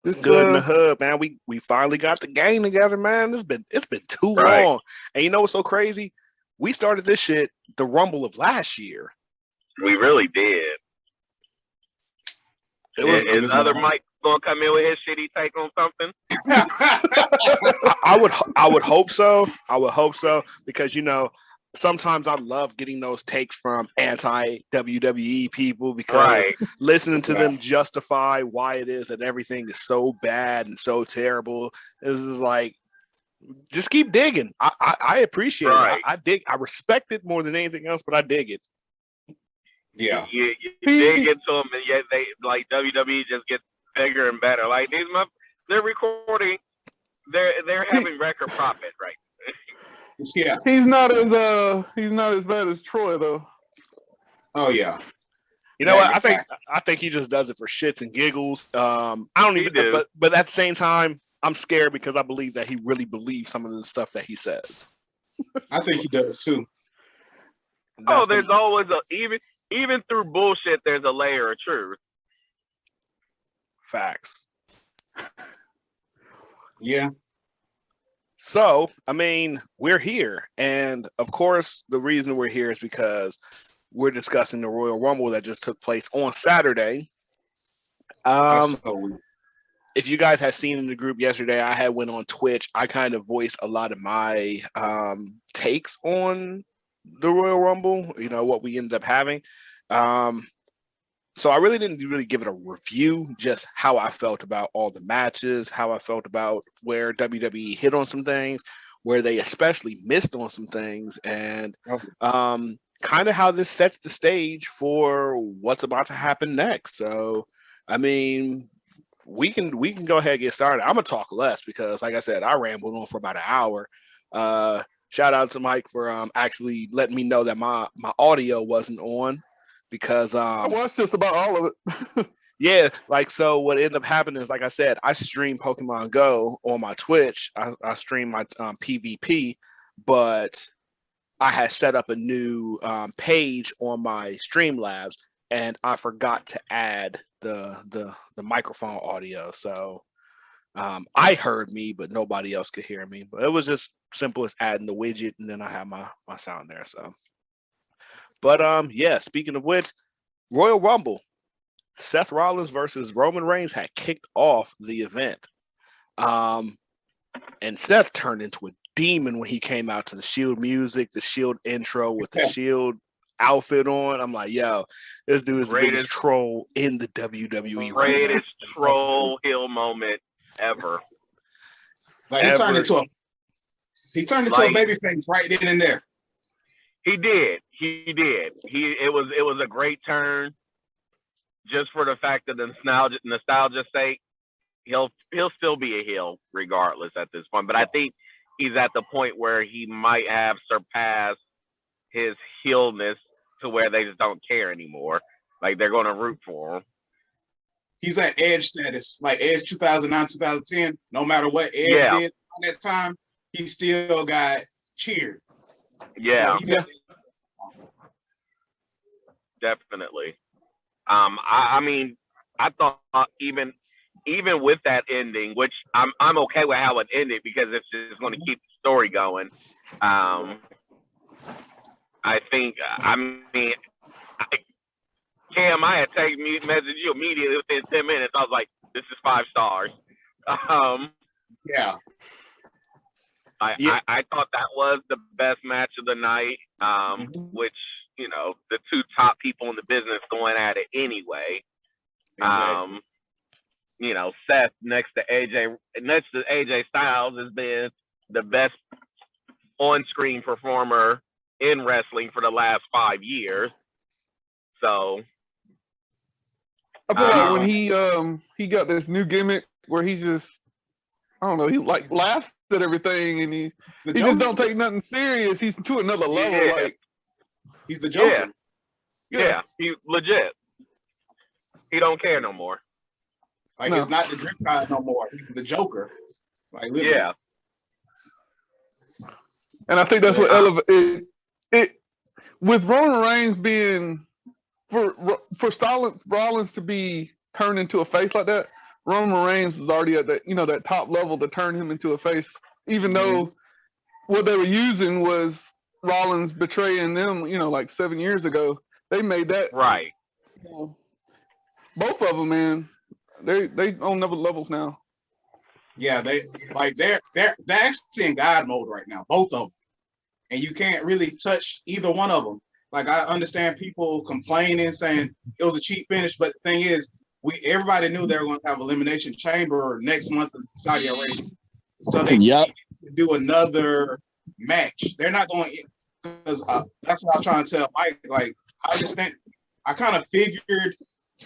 It's good in the hood, man. We finally got the gang together, man. It's been too long. And you know what's so crazy? We started this shit the Rumble of last year. We really did. Is other Mike gonna come in with his shitty take on something? I would hope so. I would hope so because sometimes I love getting those takes from anti-WWE people because listening to them justify why it is that everything is so bad and so terrible. This is like, just keep digging. I appreciate it. I respect it more than anything else, but I dig it. Yeah. You dig into them, and yet they like WWE just gets bigger and better. Like they're recording, they're having record profit, right? Yeah, he's not as bad as Troy though. Oh yeah. You know what? I think he just does it for shits and giggles. I don't even. But at the same time, I'm scared because I believe that he really believes some of the stuff that he says. I think he does too. There's always even through bullshit, there's a layer of truth. Facts. Yeah. So, I mean, we're here. And of course, the reason we're here is because we're discussing the Royal Rumble that just took place on Saturday. If you guys had seen in the group yesterday, I had went on Twitch. I kind of voiced a lot of my takes on the Royal Rumble, what we ended up having. So I really didn't give it a review, just how I felt about all the matches, how I felt about where WWE hit on some things, where they especially missed on some things, and kind of how this sets the stage for what's about to happen next. So, I mean, we can go ahead and get started. I'm gonna talk less because, like I said, I rambled on for about an hour. Shout out to Mike for actually letting me know that my audio wasn't on. Because I watched just about all of it. Yeah, so what ended up happening is, like I said, I stream Pokemon Go on my Twitch. I stream my PvP, but I had set up a new page on my Streamlabs, and I forgot to add the microphone audio. So I heard me, but nobody else could hear me. But it was just simple as adding the widget, and then I have my sound there. So. But yeah, speaking of which, Royal Rumble, Seth Rollins versus Roman Reigns had kicked off the event. And Seth turned into a demon when he came out to the Shield music, the Shield intro with the Shield outfit on. I'm like, yo, this dude is the biggest troll in the WWE. Greatest troll heel moment ever. Like he turned into a babyface right then and there. He did. It was a great turn, just for the fact that the nostalgia's sake. He'll still be a heel regardless at this point. But I think he's at the point where he might have surpassed his heelness to where they just don't care anymore. Like they're going to root for him. He's at Edge status, like Edge 2009, 2010. No matter what Edge did on that time, he still got cheered. Yeah. Definitely. I mean, I thought even with that ending, which I'm okay with how it ended because it's just going to keep the story going. I think, Cam, I had messaged you immediately within 10 minutes. I was like, this is 5 stars. Yeah. I thought that was the best match of the night, which, the two top people in the business going at it anyway. Exactly. Seth next to AJ Styles has been the best on-screen performer in wrestling for the last 5 years. So I feel like when he got this new gimmick where he just, I don't know, he like laughs at everything and he just don't take nothing serious. He's to another level. Yeah. Like he's the Joker. Yeah, he legit. He don't care no more. Like it's not the drip guy no more. He's the Joker. Like literally. Yeah. And I think that's what elevated it with Roman Reigns being for Rollins to be turned into a face like that. Roman Reigns was already at that, that top level to turn him into a face, even though what they were using was Rollins betraying them, like 7 years ago. They made that right. Both of them, man, they on other levels now. Yeah, they're actually in God mode right now, both of them, and you can't really touch either one of them. Like, I understand people complaining, saying it was a cheap finish, but the thing is, everybody knew they were going to have Elimination Chamber next month in Saudi Arabia, so they need to do another match. They're not going, because that's what I was trying to tell Mike. Like, I kind of figured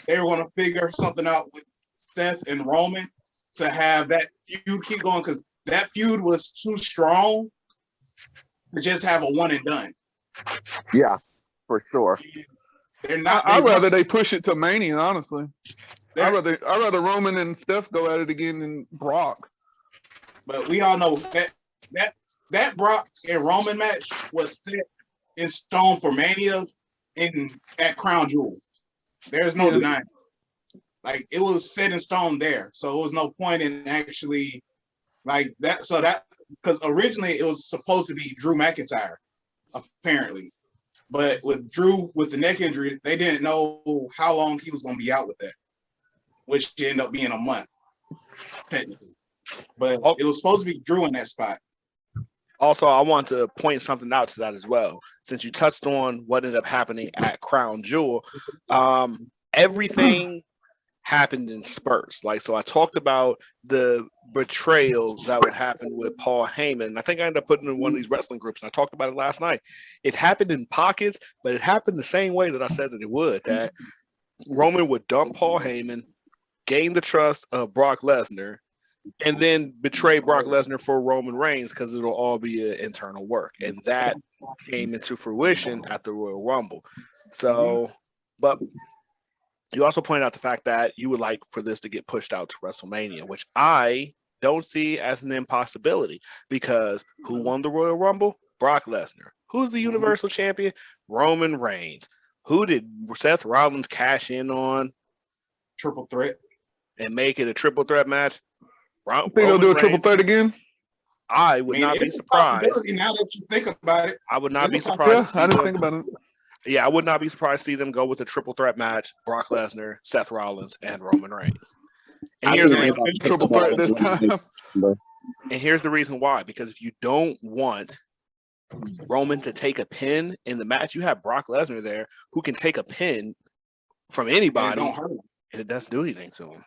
they were going to figure something out with Seth and Roman to have that feud keep going, because that feud was too strong to just have a one and done. Yeah, for sure. They're not. I'd rather they push it to Mania, honestly. I'd rather Roman and Steph go at it again than Brock. But we all know that Brock and Roman match was set in stone for Mania at Crown Jewel. There's no denying. Like, it was set in stone there, so it was no point in actually like that. So that, because originally it was supposed to be Drew McIntyre, apparently, but with Drew with the neck injury, they didn't know how long he was going to be out with that, which ended up being a month technically. But it was supposed to be Drew in that spot. Also, I want to point something out to that as well, since you touched on what ended up happening at Crown Jewel. Everything happened in spurts. Like, so I talked about the betrayal that would happen with Paul Heyman. I think I ended up putting in one of these wrestling groups, and I talked about it last night. It happened in pockets, but it happened the same way that I said that it would, that Roman would dump Paul Heyman, gain the trust of Brock Lesnar, and then betray Brock Lesnar for Roman Reigns, because it'll all be an internal work. And that came into fruition at the Royal Rumble. So, but you also pointed out the fact that you would like for this to get pushed out to WrestleMania, which I don't see as an impossibility, because who won the Royal Rumble? Brock Lesnar. Who's the Universal Champion? Roman Reigns. Who did Seth Rollins cash in on? Triple threat. And make it a triple threat match? I think they'll do a triple threat again. I would not be surprised. Now that you think about it, I would not be surprised. I didn't think about it. Yeah, I would not be surprised to see them go with a triple threat match: Brock Lesnar, Seth Rollins, and Roman Reigns. And here's the reason. Triple threat this time. And here's the reason why: because if you don't want Roman to take a pin in the match, you have Brock Lesnar there who can take a pin from anybody, and it doesn't do anything to him.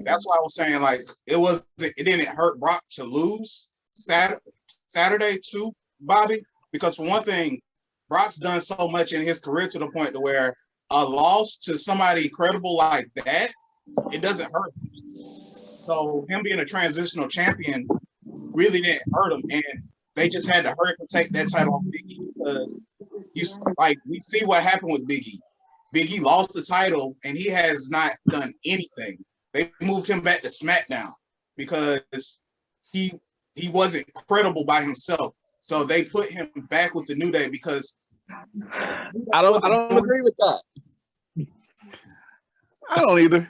That's why I was saying, like, it didn't hurt Brock to lose Saturday too, Bobby, because for one thing, Brock's done so much in his career to the point to where a loss to somebody credible like that, it doesn't hurt him. So him being a transitional champion really didn't hurt him, and they just had to hurry to take that title off Big E, because we see what happened with Big E. Big E lost the title, and he has not done anything. They moved him back to SmackDown because he wasn't credible by himself. So they put him back with the New Day, because I don't agree with that. I don't either.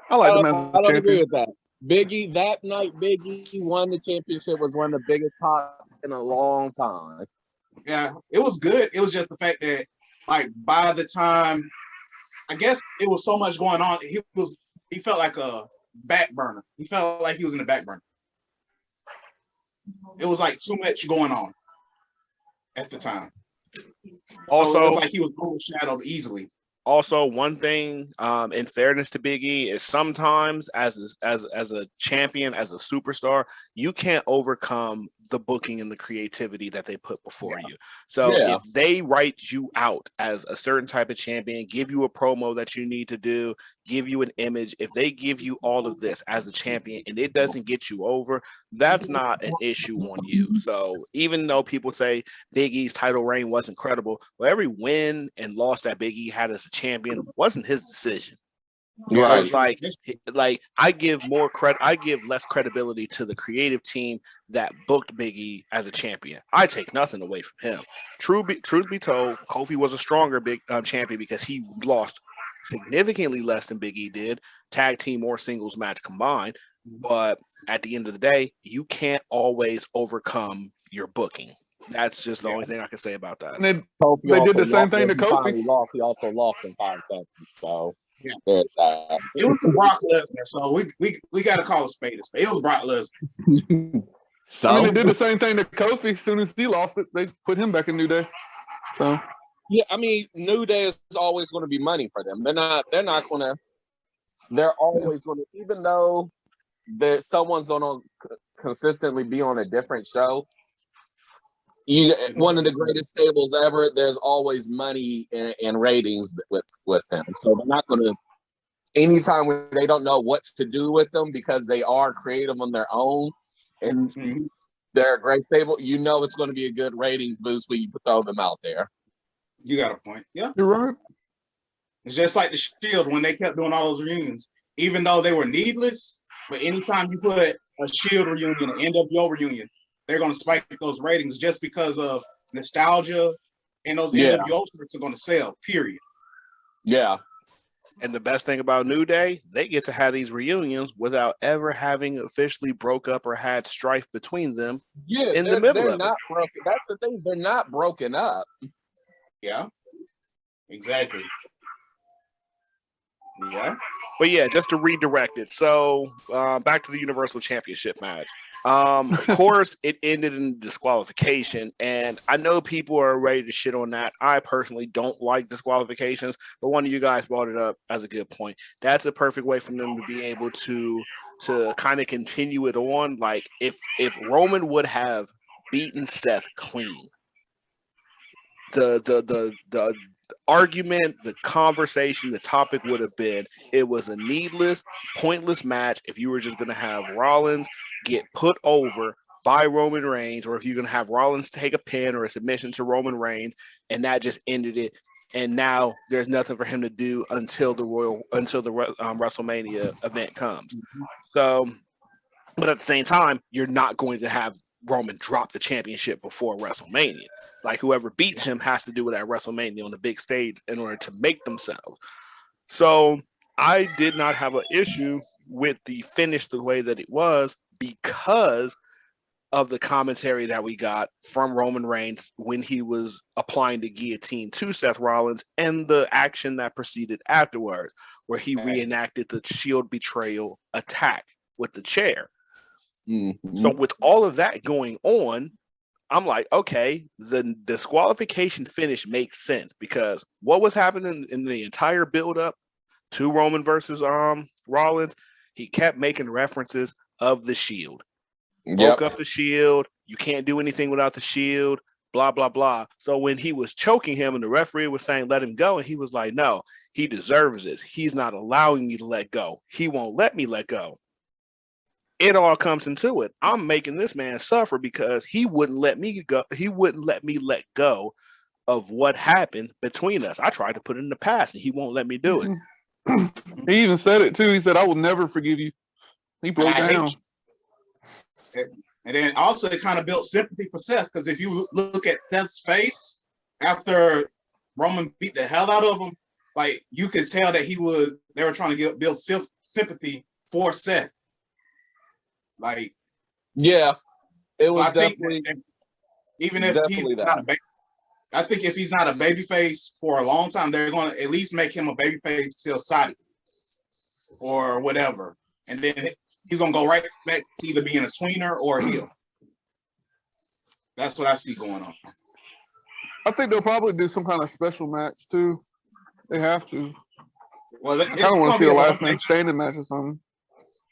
I like the man. I don't agree with that. Biggie, that night, Biggie won the championship, was one of the biggest pops in a long time. Yeah, it was good. It was just the fact that, like, by the time, I guess it was so much going on, he felt like a back burner. He felt like he was in the back burner. It was like too much going on at the time. Also, so it was like he was overshadowed easily. Also, one thing, in fairness to Big E, is sometimes as a champion, as a superstar, you can't overcome the booking and the creativity that they put before you. So if they write you out as a certain type of champion, give you a promo that you need to do, give you an image, if they give you all of this as a champion and it doesn't get you over, that's not an issue on you. So even though people say Big E's title reign wasn't credible, well, every win and loss that Big E had as a champion wasn't his decision. Right. So it's like I give more credit, I give less credibility to the creative team that booked Big E as a champion. I take nothing away from him. Truth be told, Kofi was a stronger champion because he lost significantly less than Big E did, tag team or singles match combined. But at the end of the day, you can't always overcome your booking. That's just the only thing I can say about that. And they did the same thing to Kofi. He also lost in 5 seconds. So it was to Brock Lesnar. So we got to call a spade a spade. It was Brock Lesnar. So I mean, they did the same thing to Kofi. As soon as he lost it, they put him back in New Day. So yeah, I mean, New Day is always going to be money for them. They're always going to, even though someone's going to consistently be on a different show. One of the greatest stables ever. There's always money and ratings with them. So they're not going to. Anytime when they don't know what to do with them because they are creative on their own and they're a great stable, it's going to be a good ratings boost when you throw them out there. You got a point. Yeah, you're right. It's just like the Shield when they kept doing all those reunions, even though they were needless. But anytime you put a Shield reunion, an NWO reunion, they're going to spike those ratings just because of nostalgia, and those NWO shirts are going to sell. Period. Yeah. And the best thing about New Day, they get to have these reunions without ever having officially broke up or had strife between them. Yeah, in the middle they're of not it. broken. That's the thing; they're not broken up. Yeah, exactly. Yeah. But yeah, just to redirect it. So back to the Universal Championship match. Of course, it ended in disqualification, and I know people are ready to shit on that. I personally don't like disqualifications, but one of you guys brought it up as a good point. That's a perfect way for them to be able to kind of continue it on. Like if Roman would have beaten Seth clean, the argument, the conversation, the topic would have been it was a needless, pointless match if you were just going to have Rollins get put over by Roman Reigns, or if you're going to have Rollins take a pin or a submission to Roman Reigns, and that just ended it. And now there's nothing for him to do until the WrestleMania event comes. So, but at the same time, you're not going to have Roman drop the championship before WrestleMania. Like whoever beats him has to do it at WrestleMania on the big stage in order to make themselves. So I did not have an issue with the finish the way that it was because of the commentary that we got from Roman Reigns when he was applying the guillotine to Seth Rollins and the action that proceeded afterwards, where he reenacted the Shield betrayal attack with the chair. Mm-hmm. So with all of that going on, I'm like, okay, the disqualification finish makes sense because what was happening in the entire build-up to Roman versus Rollins, he kept making references of the Shield. Broke up the Shield. You can't do anything without the Shield, blah, blah, blah. So when he was choking him and the referee was saying, let him go, and he was like, no, he deserves this. He's not allowing me to let go. He won't let me let go. It all comes into it. I'm making this man suffer because he wouldn't let me go. He wouldn't let me let go of what happened between us. I tried to put it in the past and he won't let me do it. He even said it too. He said, I will never forgive you. He broke down. And then also it kind of built sympathy for Seth because if you look at Seth's face after Roman beat the hell out of him, like you could tell that they were trying to build sympathy for Seth. Like, yeah, it was definitely. Even if he's not I think if he's not a babyface for a long time, they're going to at least make him a babyface till Saudi or whatever, and then he's going to go right back to either being a tweener or a heel. That's what I see going on. I think they'll probably do some kind of special match too. They have to. Well, I kind of want to see a last man standing match or something.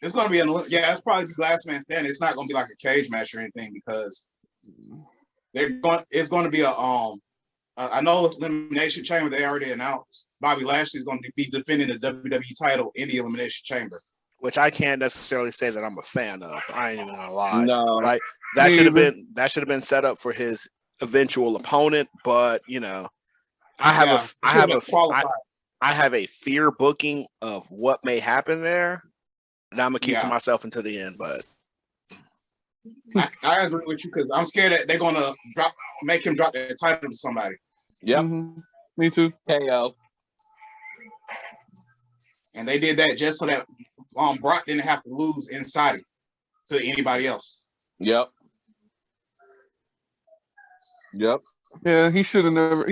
It's going to be it's probably the last man standing. It's not going to be like a cage match or anything because it's going to be I know Elimination Chamber, they already announced Bobby Lashley's going to be defending the WWE title in the Elimination Chamber. Which I can't necessarily say that I'm a fan of. I ain't even gonna lie. No, like that should have been set up for his eventual opponent, but I have a fear booking of what may happen there. And I'm gonna keep to myself until the end, but I agree with you because I'm scared that they're gonna make him drop the title to somebody. Yep. Mm-hmm. Me too. KO. And they did that just so that Brock didn't have to lose inside it to anybody else. Yep. Yeah, he should have never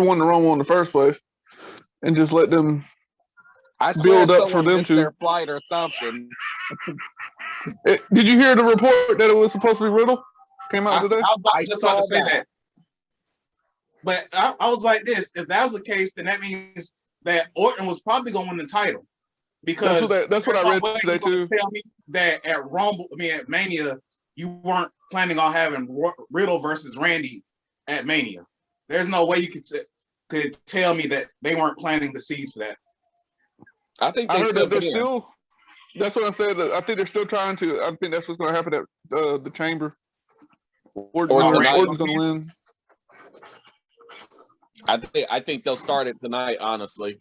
won the Rumble in the first place and just let them I swear build up for someone them missed to. their flight or something. Did you hear the report that it was supposed to be Riddle? Came out today? I was just about to say that. But I was like this: if that was the case, then that means that Orton was probably going to win the title, because that's what I read today too. Tell me that at at Mania, you weren't planning on having Riddle versus Randy at Mania. There's no way you could tell me that they weren't planting the seeds for that. I think I they heard still that they're can. still. That's what I said. I think they're still trying to. I think that's what's going to happen at the Chamber. Orton's going to win. I think they'll start it tonight. Honestly,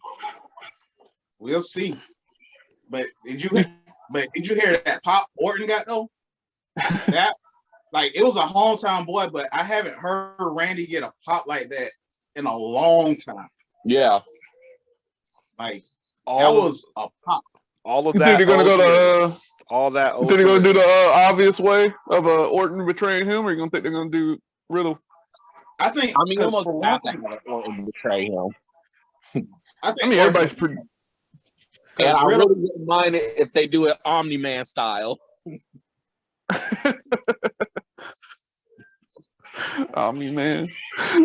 we'll see. But did you hear that pop Orton got though? That it was a hometown boy, but I haven't heard Randy get a pop like that in a long time. Yeah, that was a pop. All of you that. Think they're gonna go to all that. You think they're gonna do the obvious way of Orton betraying him, or you gonna think they're gonna do Riddle? I mean, almost have to have Orton betray him. Everybody's pretty. And I really wouldn't mind it if they do it Omni-Man style. Omni-Man.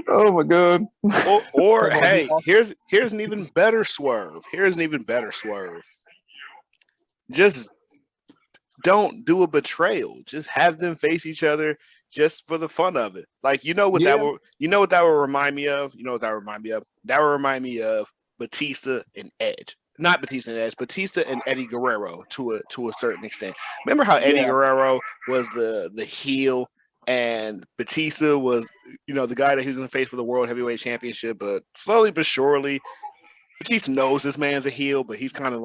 Oh my God. Or hey, here's an even better swerve. Just don't do a betrayal. Just have them face each other just for the fun of it. That would remind me of? That would remind me of Batista and Edge. Not Batista and Edge, Batista and Eddie Guerrero to a certain extent. Remember how Eddie Guerrero was the heel and Batista was, the guy that he was going to face for the World Heavyweight Championship, but slowly but surely, Batista knows this man's a heel, but he's kind of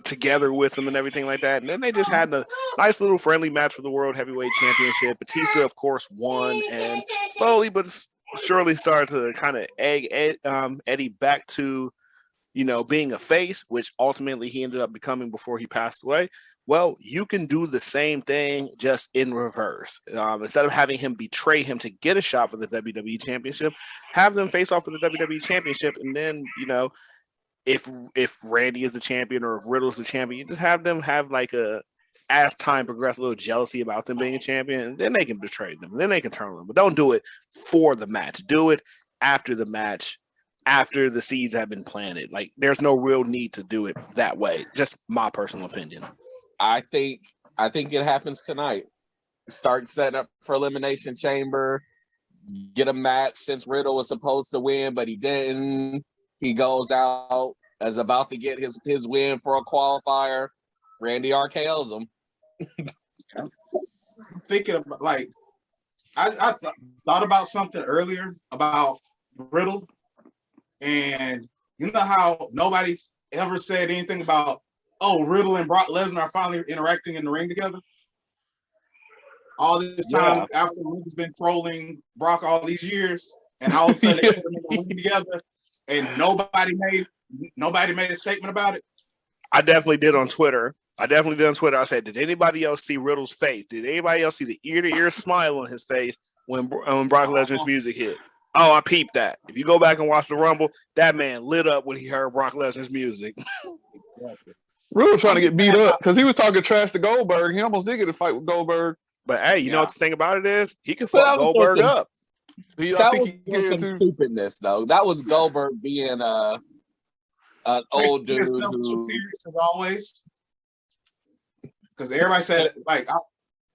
together with him and everything like that. And then they just had a nice little friendly match for the World Heavyweight Championship. Batista, of course, won, and slowly but surely started to kind of egg Eddie back to, being a face, which ultimately he ended up becoming before he passed away. Well, you can do the same thing just in reverse. Instead of having him betray him to get a shot for the WWE Championship, have them face off for the WWE Championship, and then, if Randy is the champion or if Riddle's the champion, you just have them have as time progresses, a little jealousy about them being a champion, and then they can betray them, and then they can turn on them. But don't do it for the match. Do it after the match, after the seeds have been planted. There's no real need to do it that way. Just my personal opinion. I think it happens tonight. Start setting up for Elimination Chamber. Get a match since Riddle was supposed to win, but he didn't. He goes out as about to get his win for a qualifier. Randy RKO's him. Thinking about I thought about something earlier about Riddle, and you know how nobody's ever said anything about, Riddle and Brock Lesnar are finally interacting in the ring together. All this time after Riddle's been trolling Brock all these years, and all of a sudden they put them in the ring together, and nobody made a statement about it. I definitely did on Twitter. I said, did anybody else see Riddle's face? Did anybody else see the ear-to-ear smile on his face when Brock Lesnar's music hit? Oh, I peeped that. If you go back and watch the Rumble, that man lit up when he heard Brock Lesnar's music. Riddle trying to get beat up because he was talking trash to Goldberg. He almost did get a fight with Goldberg. But hey, you know what the thing about it is? He can fuck Goldberg up. That was some stupidness, though. That was Goldberg being an old dude who serious as always. Because everybody said,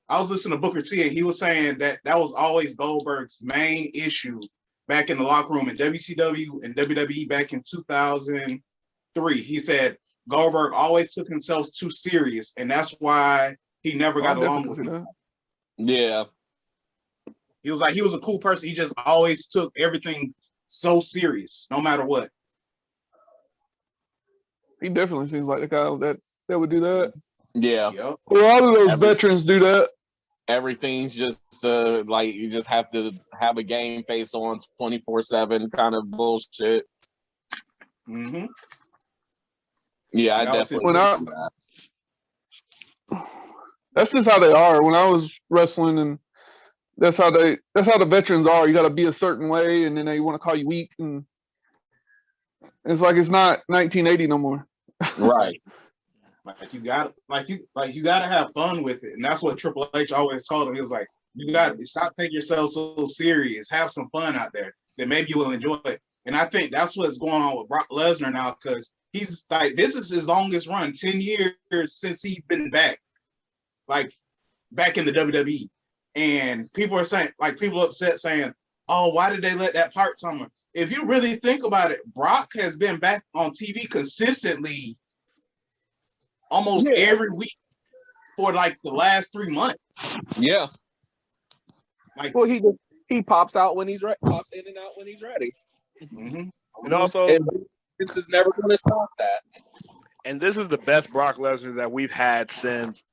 I was listening to Booker T, and he was saying that was always Goldberg's main issue back in the locker room in WCW and WWE back in 2003. He said Goldberg always took himself too serious, and that's why he never got along with him. Yeah. He was a cool person. He just always took everything so serious, no matter what. He definitely seems like the guy that would do that. Yeah. Yep. A lot of those veterans do that. Everything's just you just have to have a game face on 24/7 kind of bullshit. Mm-hmm. Yeah, I That was definitely it. can see that. That's just how they are. When I was wrestling, and that's how the veterans are. You got to be a certain way, and then they want to call you weak, and it's like it's not 1980 no more. Right. you got to have fun with it, and that's what Triple H always told him. He was like, you got to stop taking yourself so serious. Have some fun out there. Then maybe you will enjoy it. And I think that's what's going on with Brock Lesnar now, because he's like, this is his longest run, 10 years since he's been back, like back in the WWE. And people are saying, like, people upset saying, oh, why did they let that part-timer? If you really think about it, Brock has been back on TV consistently almost every week for like the last 3 months. Yeah. Like, well, he pops out when he's pops in and out when he's ready. Mm-hmm. And also, this is never going to stop that. And this is the best Brock Lesnar that we've had since,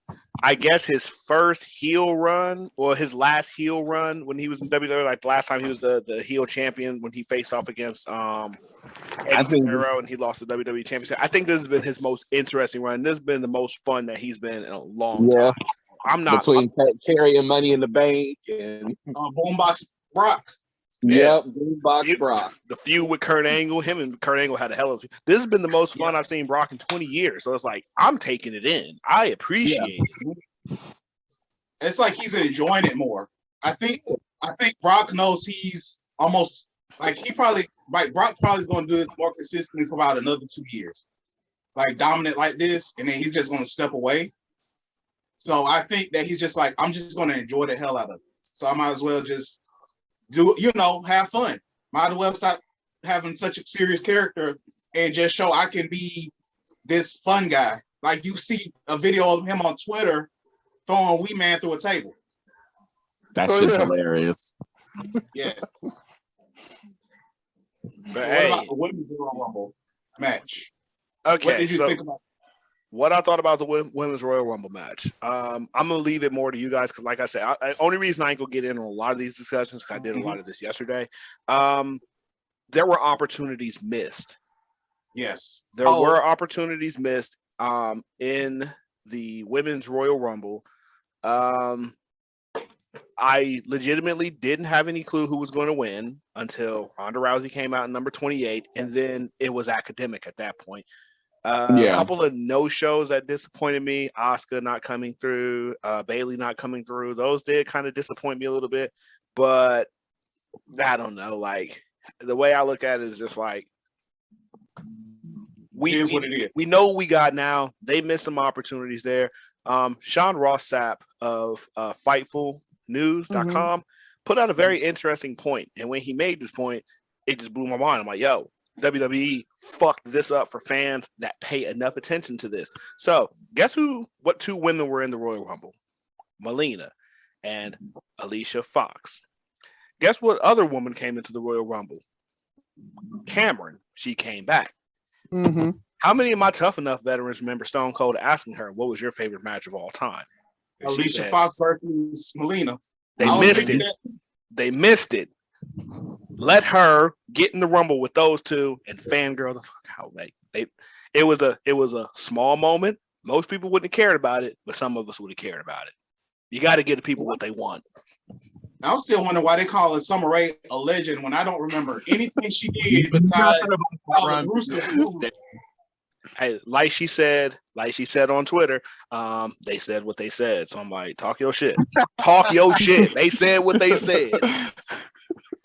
I guess, his first heel run, or his last heel run when he was in WWE. Like the last time he was the heel champion when he faced off against Eddie Guerrero and he lost the WWE Championship. I think this has been his most interesting run. This has been the most fun that he's been in a long time. I'm not between carrying Money in the Bank and Boombox Brock. Yep, Boombox Brock. The feud with Kurt Angle, him and Kurt Angle had a hell of a. This has been the most fun I've seen Brock in 20 years. So it's like, I'm taking it in. I appreciate it. It's like he's enjoying it more. I think Brock knows he's almost like Brock probably is going to do this more consistently for about another 2 years, like dominant like this, and then he's just going to step away. So I think that he's just like, I'm just going to enjoy the hell out of it. So I might as well just do, have fun. Might as well stop having such a serious character and just show I can be this fun guy. Like you see a video of him on Twitter throwing Wee Man through a table. That's just hilarious. Yeah. But what about the Women's Royal Rumble match? Okay, what did you think about? What I thought about the Women's Royal Rumble match, I'm gonna leave it more to you guys because, like I said, only reason I ain't gonna get in on a lot of these discussions because I did a lot of this yesterday. There were opportunities missed. Yes, there were opportunities missed in the Women's Royal Rumble. I legitimately didn't have any clue who was going to win until Ronda Rousey came out in number 28, and then it was academic at that point. A couple of no-shows that disappointed me. Asuka not coming through, Bayley not coming through. Those did kind of disappoint me a little bit, but I don't know. Like the way I look at it is just like we know what we got now. They missed some opportunities there. Sean Ross Sapp of FightfulNews.com put out a very interesting point, and when he made this point, it just blew my mind. I'm like, yo, WWE fucked this up for fans that pay enough attention to this. So guess what two women were in the Royal Rumble? Melina and Alicia Fox. Guess what other woman came into the Royal Rumble? Cameron. She came back. Mm-hmm. How many of my Tough Enough veterans remember Stone Cold asking her, what was your favorite match of all time? And Alicia Fox versus Melina. They missed it. They missed it. Let her get in the Rumble with those two and fangirl the fuck out. It was a small moment. Most people wouldn't have cared about it, but some of us would have cared about it. You got to give the people what they want. I'm still wondering why they call Summer Rae a legend when I don't remember anything she did besides Hey, like she said on Twitter, they said what they said. So I'm like, talk your shit. Talk your shit. They said what they said.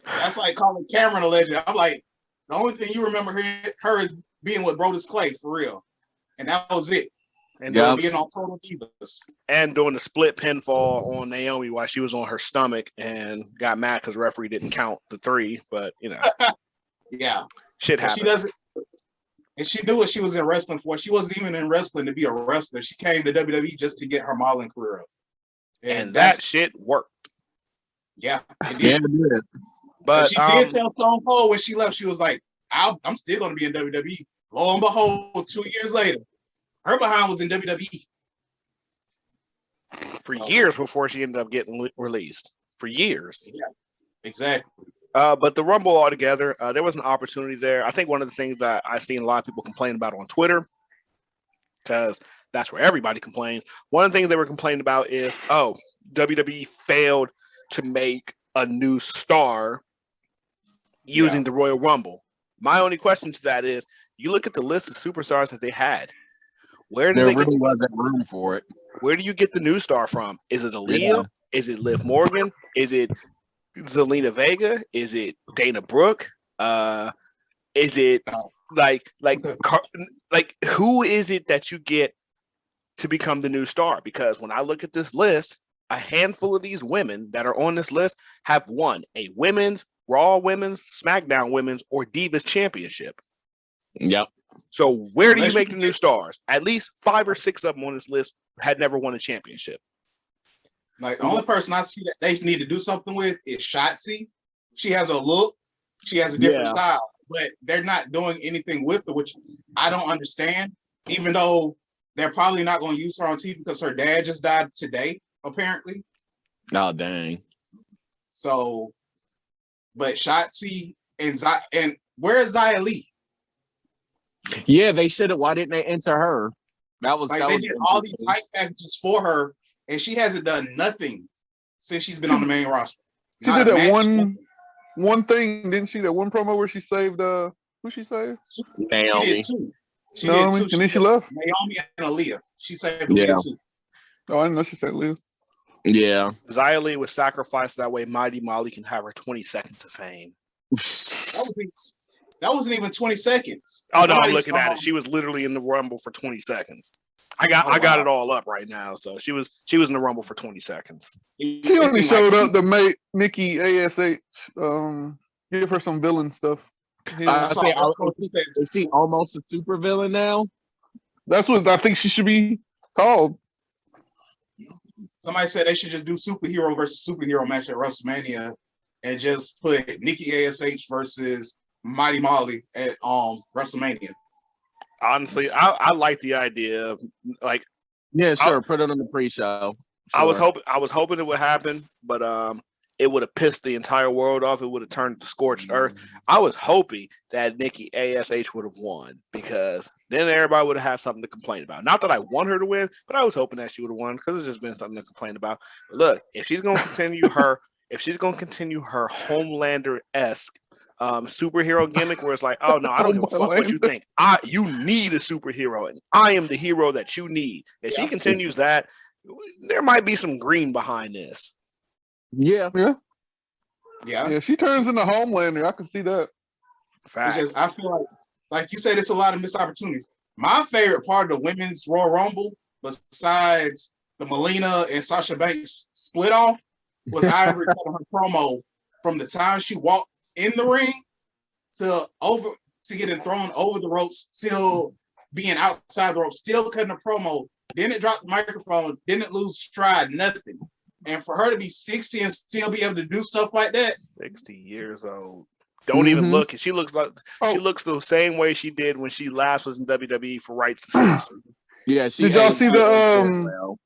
That's like calling Cameron a legend. I'm like, the only thing you remember her is being with Brodus Clay for real. And that was it. And being on Total Divas. And doing the split pinfall on Naomi while she was on her stomach and got mad because referee didn't count the 3. But, yeah. Shit happens. And she knew what she was in wrestling for. She wasn't even in wrestling to be a wrestler. She came to WWE just to get her modeling career up. And that shit worked. Yeah, it did. But she did tell Stone Cold when she left, she was like, I'm still going to be in WWE. Lo and behold, 2 years later, her behind was in WWE. For years before she ended up getting released. For years. Yeah, exactly. But the Rumble altogether, there was an opportunity there. I think one of the things that I've seen a lot of people complain about on Twitter, because that's where everybody complains. One of the things they were complaining about is, WWE failed to make a new star using the Royal Rumble. My only question to that is, you look at the list of superstars that they had. There really wasn't room for it. Where do you get the new star from? Is it Aaliyah? Yeah. Is it Liv Morgan? Is it Zelina Vega? Is it Dana Brooke? Is it like who is it that you get to become the new star? Because when I look at this list, a handful of these women that are on this list have won a women's, Raw women's, SmackDown women's, or Divas championship. Yep. So where do you make the new stars? At least 5 or 6 of them on this list had never won a championship. Like the only person I see that they need to do something with is Shotzi. She has a look, she has a different style, but they're not doing anything with it, which I don't understand. Even though they're probably not going to use her on TV because her dad just died today, apparently. Oh dang! So, but Shotzi and where is Xia Li? Yeah, they should have. Why didn't they enter her? They did all these hype packages for her, and she hasn't done nothing since she's been on the main roster. She did that one thing, didn't she? That one promo where she saved who she saved? Naomi. She did too. And then she left. Naomi and Aaliyah. She saved Aaliyah too. Oh, I didn't know she saved Aaliyah. Yeah. Xia Li was sacrificed that way Mighty Molly can have her 20 seconds of fame. That wasn't even 20 seconds. Oh no, I'm looking at it. She was literally in the Rumble for 20 seconds. I got it all up right now. So she was in the Rumble for 20 seconds. She only showed up to make Nikki ASH give her some villain stuff. Is she almost a super villain now? That's what I think she should be called. Somebody said they should just do superhero versus superhero match at WrestleMania and just put Nikki ASH versus Mighty Molly at WrestleMania. Honestly, I like the idea of like. Yeah, sure. Put it on the pre-show. Sure. I was hoping it would happen, but it would have pissed the entire world off. It would have turned to scorched earth. I was hoping that Nikki ASH would have won because then everybody would have had something to complain about. Not that I want her to win, but I was hoping that she would have won because it's just been something to complain about. But look, if she's going to continue her Homelander-esque superhero gimmick where it's like, oh no, I don't give a fuck what you think. You need a superhero, and I am the hero that you need. If she continues that, there might be some green behind this. Yeah. She turns into Homelander. I can see that. Facts. I feel like you said, it's a lot of missed opportunities. My favorite part of the women's Royal Rumble, besides the Melina and Sasha Banks split off, was Ivory cutting her promo from the time she walked in the ring to getting thrown over the ropes, till being outside the ropes, still cutting a promo. Didn't drop the microphone, didn't lose stride, nothing. And for her to be 60 and still be able to do stuff like that. 60 years old. Don't even look. She looks she looks the same way she did when she last was in WWE for Rights to Censor. Yeah, did y'all see the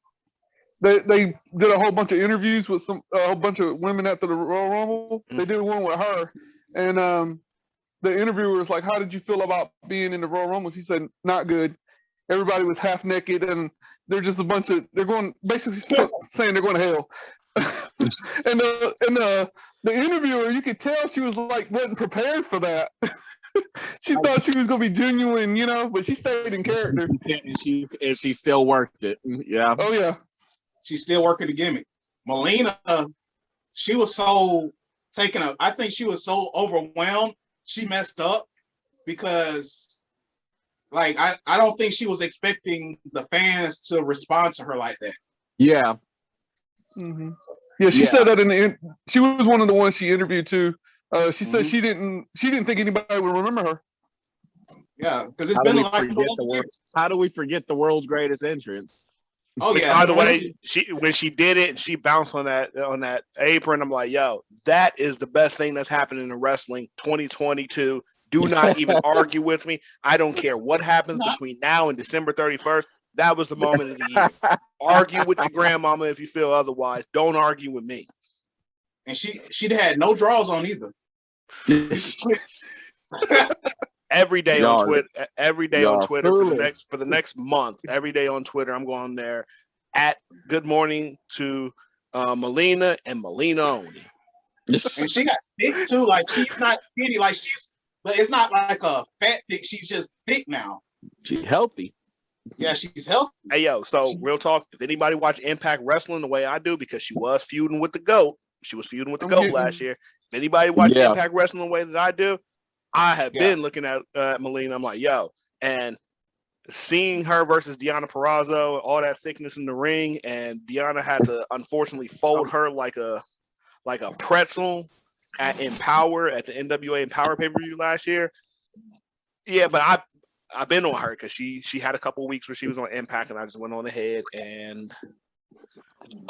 They did a whole bunch of interviews with a whole bunch of women after the Royal Rumble. They did one with her, and the interviewer was like, "How did you feel about being in the Royal Rumble?" She said, "Not good. Everybody was half naked, and they're just a bunch of basically saying they're going to hell." and the interviewer, you could tell she was like wasn't prepared for that. She thought she was going to be genuine, but she stayed in character. And she still worked it. Yeah. Oh yeah. She's still working the gimmick. Melina, she was so I think she was so overwhelmed, she messed up because, like, I don't think she was expecting the fans to respond to her like that. Yeah. Mm-hmm. Yeah, she said that she was one of the ones she interviewed too. She said she didn't think anybody would remember her. Yeah, because it's been like how do we forget the world's greatest entrance? Oh yeah. By the way, when she did it, she bounced on that apron. I'm like, yo, that is the best thing that's happening in wrestling 2022. Do not even argue with me. I don't care what happens between now and December 31st. That was the moment of the year. Argue with your grandmama if you feel otherwise. Don't argue with me. And she had no draws on either. Every day on Twitter. Every day on Twitter for the next month. Every day on Twitter, I'm going there at Good Morning to Melina and Melina only. And she got thick too. Like she's not skinny. Like but it's not like a fat thick. She's just thick now. She's healthy. Yeah, she's healthy. Hey yo, so real talk. If anybody watch Impact Wrestling the way I do, because she was feuding with the GOAT. She was feuding with the GOAT last year. If anybody watch Impact Wrestling the way that I do, I have been looking at Melina. I'm like, yo, and seeing her versus Deonna Purrazzo, all that thickness in the ring, and Deonna had to unfortunately fold her like a pretzel at Empower at the NWA Empower pay-per-view last year. Yeah, but I've been on her because she had a couple of weeks where she was on Impact, and I just went on ahead and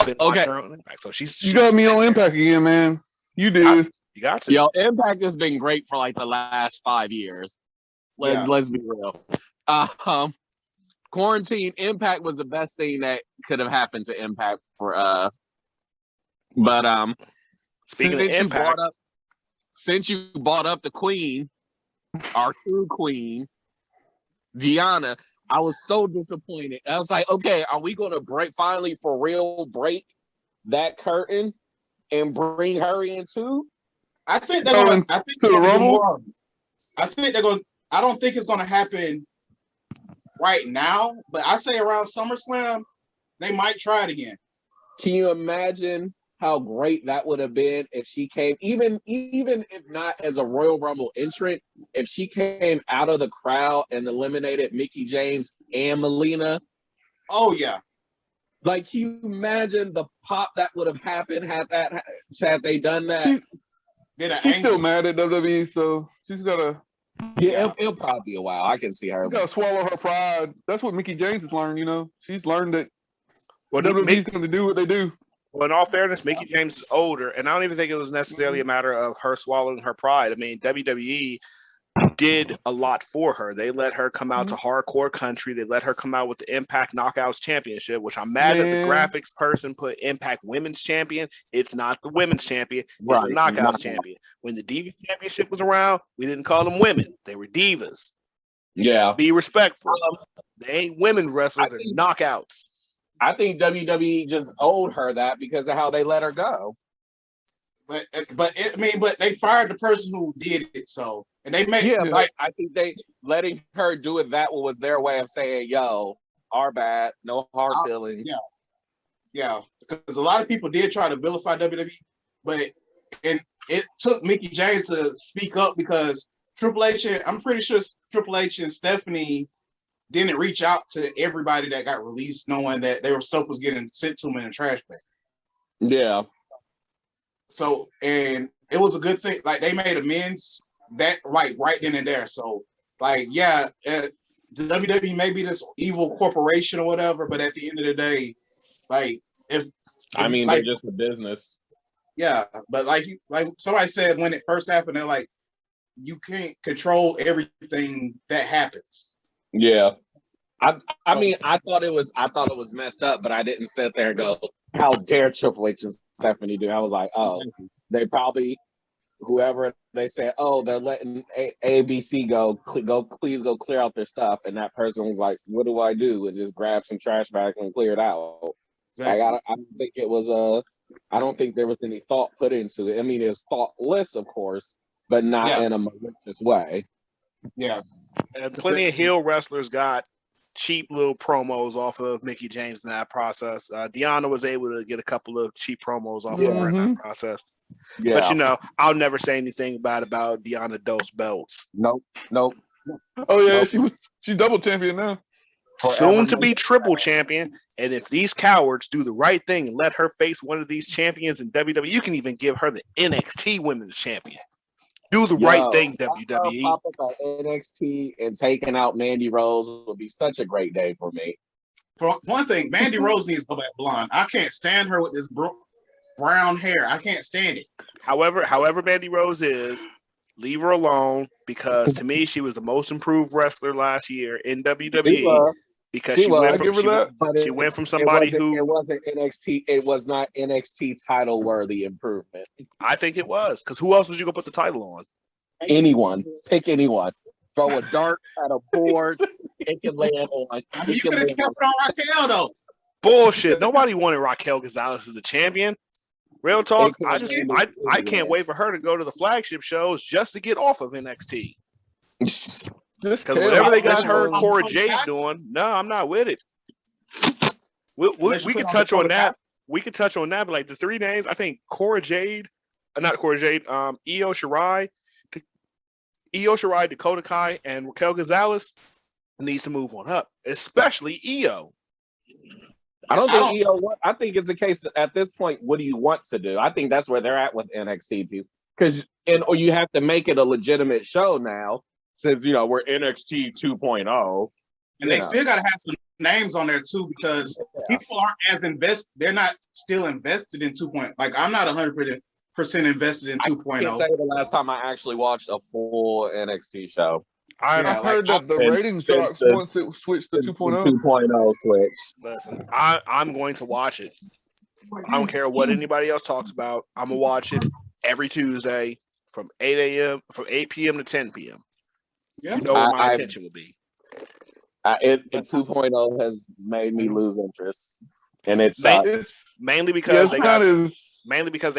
been watching her on Impact. So you got me on Impact again, man. You did. You got to. Yo, Impact has been great for like the last 5 years. Let's be real. Quarantine Impact was the best thing that could have happened to Impact for but speaking of Impact, since you brought up the queen, our true queen, Deonna, I was so disappointed. I was like, okay, are we gonna finally for real break that curtain and bring her in too? I think they're gonna do more. I don't think it's gonna happen right now, but I say around SummerSlam, they might try it again. Can you imagine how great that would have been if she came, even if not as a Royal Rumble entrant, if she came out of the crowd and eliminated Mickie James and Melina? Oh yeah. Like, can you imagine the pop that would have happened had they done that? She's still mad at WWE, so she's gotta. Yeah, it'll probably be a while. I can see her. She's gotta swallow her pride. That's what Mickie James has learned. You know, she's learned that WWE's going to do what they do. Well, in all fairness, Mickie James is older, and I don't even think it was necessarily a matter of her swallowing her pride. I mean, WWE did a lot for her. They let her come out to hardcore country. They let her come out with the Impact Knockouts Championship, which I'm mad that the graphics person put Impact Women's Champion. It's not the Women's Champion. It's the Knockouts Champion. When the Diva Championship was around, we didn't call them women. They were divas. Yeah. Be respectful. They ain't women wrestlers. They're knockouts. I think WWE just owed her that because of how they let her go. But they fired the person who did it, so and they made I think they letting her do it that was their way of saying, "Yo, our bad, no hard feelings." Yeah, because a lot of people did try to vilify WWE, but it took Mickie James to speak up because Triple H. I'm pretty sure Triple H and Stephanie didn't reach out to everybody that got released, knowing that their stuff was getting sent to them in a trash bag. Yeah. So, and it was a good thing. Like, they made amends that right then and there. So, like, the WWE may be this evil corporation or whatever, but at the end of the day, like, they're just a business. Yeah, but like somebody said when it first happened, they're like, you can't control everything that happens. Yeah. I mean, I thought it was messed up, but I didn't sit there and go, how dare Triple H and Stephanie do? I was like, oh, they probably, whoever they said, oh, they're letting ABC please go clear out their stuff. And that person was like, what do I do? And just grab some trash bags and clear it out. Exactly. I don't think it was I don't think there was any thought put into it. I mean, it was thoughtless, of course, but not in a malicious way. Yeah. And plenty of heel wrestlers got cheap little promos off of Mickie James in that process. Deonna was able to get a couple of cheap promos off of her in that process. Yeah. But I'll never say anything bad about Deonna Dos Belts. Nope. Oh yeah, she's double champion now. Soon to be triple champion. And if these cowards do the right thing and let her face one of these champions in WWE, you can even give her the NXT Women's Champion. Do the right thing, WWE. Pop up at NXT and taking out Mandy Rose would be such a great day for me. For one thing, Mandy Rose needs to go back blonde. I can't stand her with this brown hair. I can't stand it. However Mandy Rose is, leave her alone, because to me, she was the most improved wrestler last year in WWE. because she went from somebody who it wasn't NXT. It was not NXT title worthy improvement. I think it was, because who else was you gonna put the title on? Anyone, pick anyone. Throw a dart at a board. It can land on. You could have kept it on Raquel though. Bullshit. Nobody wanted Raquel Gonzalez as the champion. Real talk. I can't wait for her to go to the flagship shows just to get off of NXT. Because whatever they got her and Cora Jade doing, no, I'm not with it. We can touch on that. We can touch on that, but like the three names, I think Io Shirai, Dakota Kai, and Raquel Gonzalez needs to move on up, especially Io. I think it's a case at this point. What do you want to do? I think that's where they're at with NXT, because or you have to make it a legitimate show now, since we're NXT 2.0, and they still got to have some names on there too, because people aren't as invested. They're not still invested in 2.0. Like I'm not 100% invested in 2.0. I can't tell you the last time I actually watched a full NXT show. I heard that the ratings dropped once it switched to 2.0. 2.0 switch. Listen, I'm going to watch it. I don't care what anybody else talks about. I'm gonna watch it every Tuesday from 8 p.m. to 10 p.m. Yeah. You know what my intention will be. 2.0 has made me lose interest, and it sucks. Mainly because they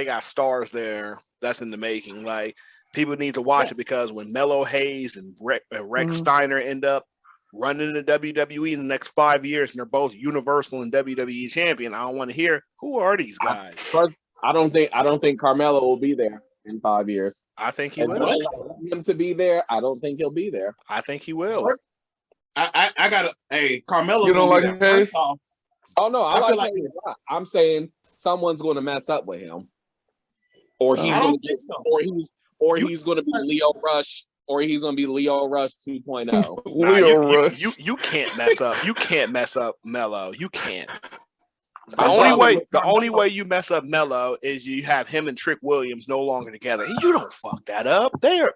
got stars there that's in the making. Like, people need to watch it because when Melo Hayes and Rex Steiner end up running the WWE in the next 5 years, and they're both Universal and WWE champion, I don't want to hear who are these guys. First, I don't think Carmelo will be there in 5 years. I think he will. Him to be there, I don't think he'll be there. I think he will. I got Carmelo. You don't like him? Oh no, I like Hayes a lot. I'm saying someone's going to mess up with him, or he's going to get, or he's going to be Leo Rush, or he's going to be Leo Rush 2.0. Rush. You can't mess up. You can't mess up Melo. You can't. The only way you mess up Melo is you have him and Trick Williams no longer together. You don't fuck that up. They're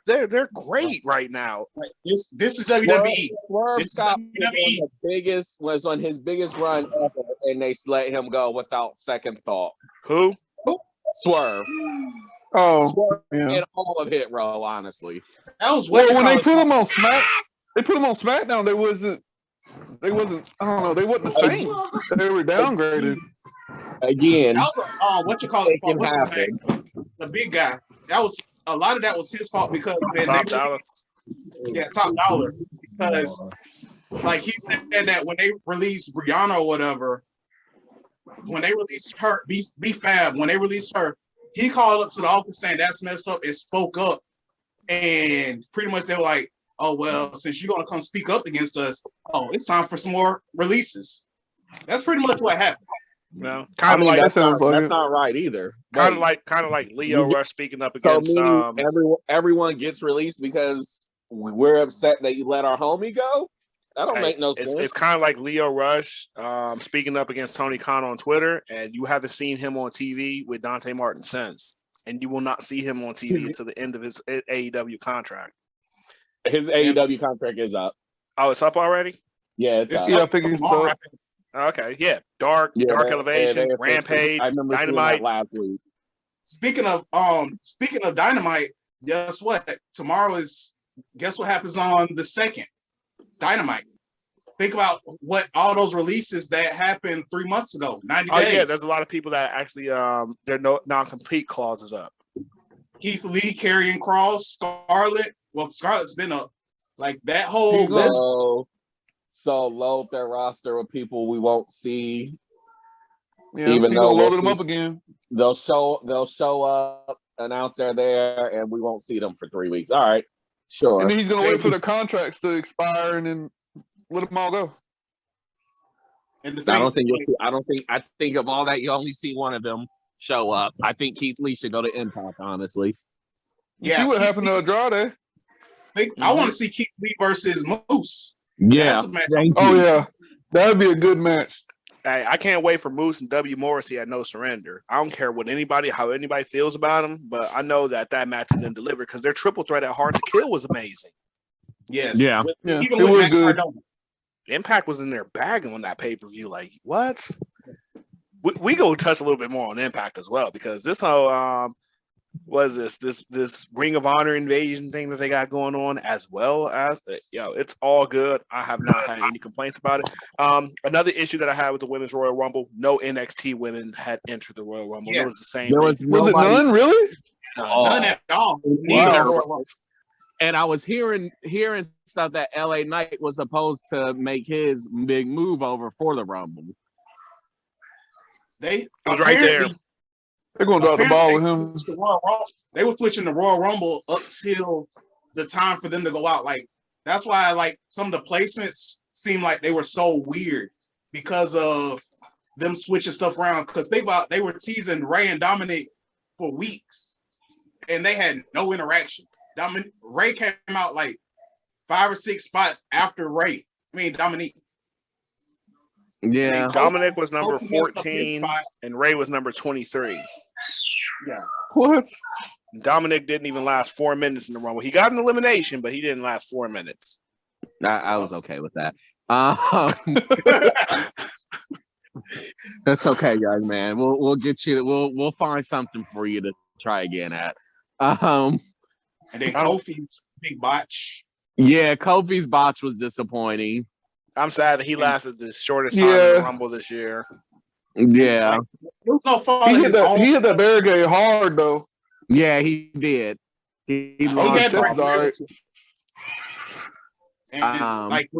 great right now. This is WWE. Swerve Scott was on his biggest run ever, and they let him go without second thought. Who? Swerve. Oh, Swerve in all of Hit Row, honestly. That was when they put him on Smack. They put him on SmackDown. They wasn't. I don't know. They wasn't the same. They were downgraded. Again, that was what you call it? What's his name? The big guy. That was a lot of that was his fault because Top Dollar. Yeah, Top Dollar. Because like he said that when they released Brianna or whatever, when they released her, B-Fab, when they released her, he called up to the office saying that's messed up and spoke up, and pretty much they were like, oh, well, since you're going to come speak up against us, it's time for some more releases. That's pretty much what happened. No, kind of like that's not right either. Kind of like Leo Rush speaking up against. Everyone gets released because we're upset that you let our homie go. That don't make no sense. It's kind of like Leo Rush speaking up against Tony Khan on Twitter, and you haven't seen him on TV with Dante Martin since, and you will not see him on TV until the end of his AEW contract. His AEW contract is up. Oh, it's up already? Yeah, it's up. Yeah, I think it's up. Okay, yeah. Dark Elevation, Rampage, I remember Dynamite. That last week. Speaking of Dynamite, guess what? Guess what happens on the 2nd? Dynamite. Think about what all those releases that happened 3 months ago, 90 days. Yeah, there's a lot of people that actually their non-compete clauses up. Keith Lee, Karrion Kross, Scarlett. Well, Scarlett's been up. Like that whole list. So load their roster of people we won't see. Yeah, even though load them up again. They'll show up, announce they're there, and we won't see them for 3 weeks. All right. Sure. And then he's gonna wait for the contracts to expire and then let them all go. And I think of all that, you only see one of them show up. I think Keith Lee should go to Impact, honestly. Yeah. See what happened to Andrade. I want to see Keith Lee versus Moose. Yeah. Yeah. That would be a good match. Hey, I can't wait for Moose and W. Morrissey at No Surrender. I don't care how anybody feels about them, but I know that match is going to deliver because their triple threat at Hard to Kill was amazing. Yes. Yeah. Even with Matt Cardona. Impact was in their bag on that pay-per-view. Like, what? We go touch a little bit more on Impact as well, because this whole was this Ring of Honor invasion thing that they got going on, as well as it's all good. I have not had any complaints about it. Another issue that I had with the Women's Royal Rumble, no NXT women had entered the Royal Rumble. Yeah. It was the same There thing. Was it none, really? None at all. Wow. And I was hearing stuff that LA Knight was supposed to make his big move over for the Rumble. They It was right there. They're going to drop the ball with him. They were switching the Royal Rumble up till the time for them to go out. Like, that's why like some of the placements seemed like they were so weird, because of them switching stuff around. Because they were teasing Ray and Dominic for weeks, and they had no interaction. Ray came out like 5 or 6 spots after Dominique. Yeah. Dominic was number 14 and Ray was number 23. Yeah. What? Dominic didn't even last 4 minutes in the Rumble. He got an elimination, but he didn't last 4 minutes. I was okay with that. That's okay, guys, man. We'll get you. We'll find something for you to try again at. And then Kofi's big botch. Yeah, Kofi's botch was disappointing. I'm sad that he lasted the shortest time in the Rumble this year. Yeah. Like, it was no fault He of hit his that, own. he hit that barricade hard, though. Yeah, he did. He had All right. And like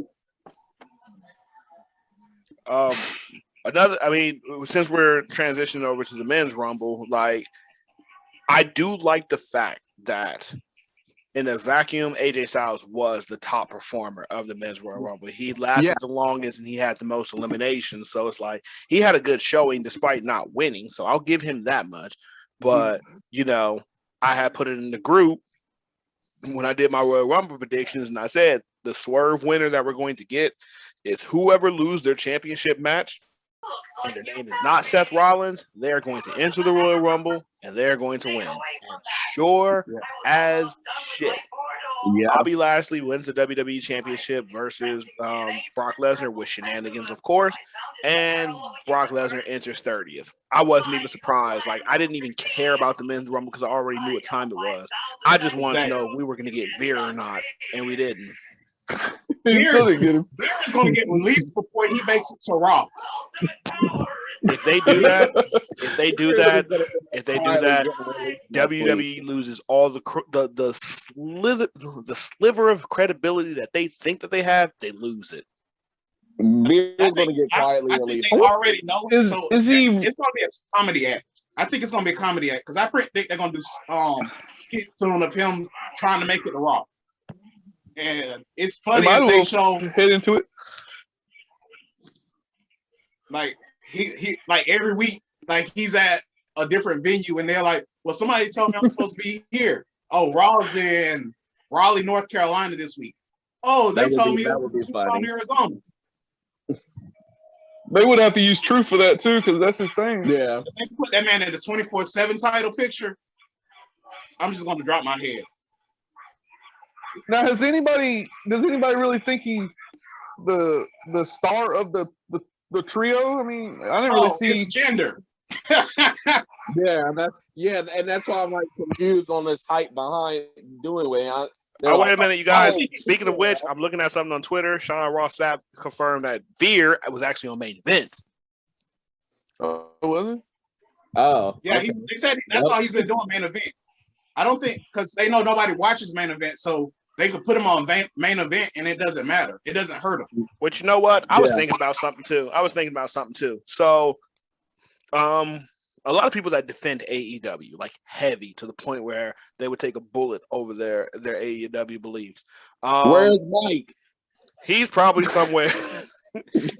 Another, I mean, since we're transitioning over to the men's Rumble, like, I do like the fact that in a vacuum, AJ Styles was the top performer of the men's Royal Rumble. He lasted the longest and he had the most eliminations. So it's like he had a good showing despite not winning. So I'll give him that much. But, I had put it in the group when I did my Royal Rumble predictions, and I said the swerve winner that we're going to get is whoever loses their championship match, and their name is not Seth Rollins, they're going to enter the Royal Rumble and they're going to win. And sure as shit, Bobby Lashley wins the WWE Championship versus Brock Lesnar with shenanigans, of course, and Brock Lesnar enters 30th. I wasn't even surprised. Like, I didn't even care about the men's Rumble because I already knew what time it was. I just wanted to know if we were going to get Veer or not, and we didn't. Veer is going to get released before he makes it to Raw. If they do that, WWE loses all the sliver of credibility that they think that they have. They lose it. Veer's going to get quietly I released. think they already know. Is he? It's going to be a comedy act. I think it's going to be a comedy act because I think they're going to do skits soon of him trying to make it to Raw. And it's funny if they show head into it. Like he like every week, like he's at a different venue, and they're like, "Well, somebody told me I'm supposed to be here. Oh, Raw's in Raleigh, North Carolina this week. Oh, they told me it was Tucson, Arizona." They would have to use Truth for that too, because that's his thing. Yeah. If they put that man in the 24/7 title picture, I'm just going to drop my head. Now, does anybody really think he's the star of the trio? I mean, I didn't really see his gender. and that's why I'm like confused on this hype behind doing it. Wait a minute, you guys. Speaking of which, I'm looking at something on Twitter. Sean Ross Sapp confirmed that Veer was actually on Main Event. was it? Oh, yeah. okay. They said that's all he's been doing, Main Event. I don't think because they know nobody watches Main Event, so they could put him on Main Event, and it doesn't matter. It doesn't hurt him. Which, you know what? I was thinking about something too. So, a lot of people that defend AEW like heavy to the point where they would take a bullet over their AEW beliefs. Where's Mike? He's probably somewhere.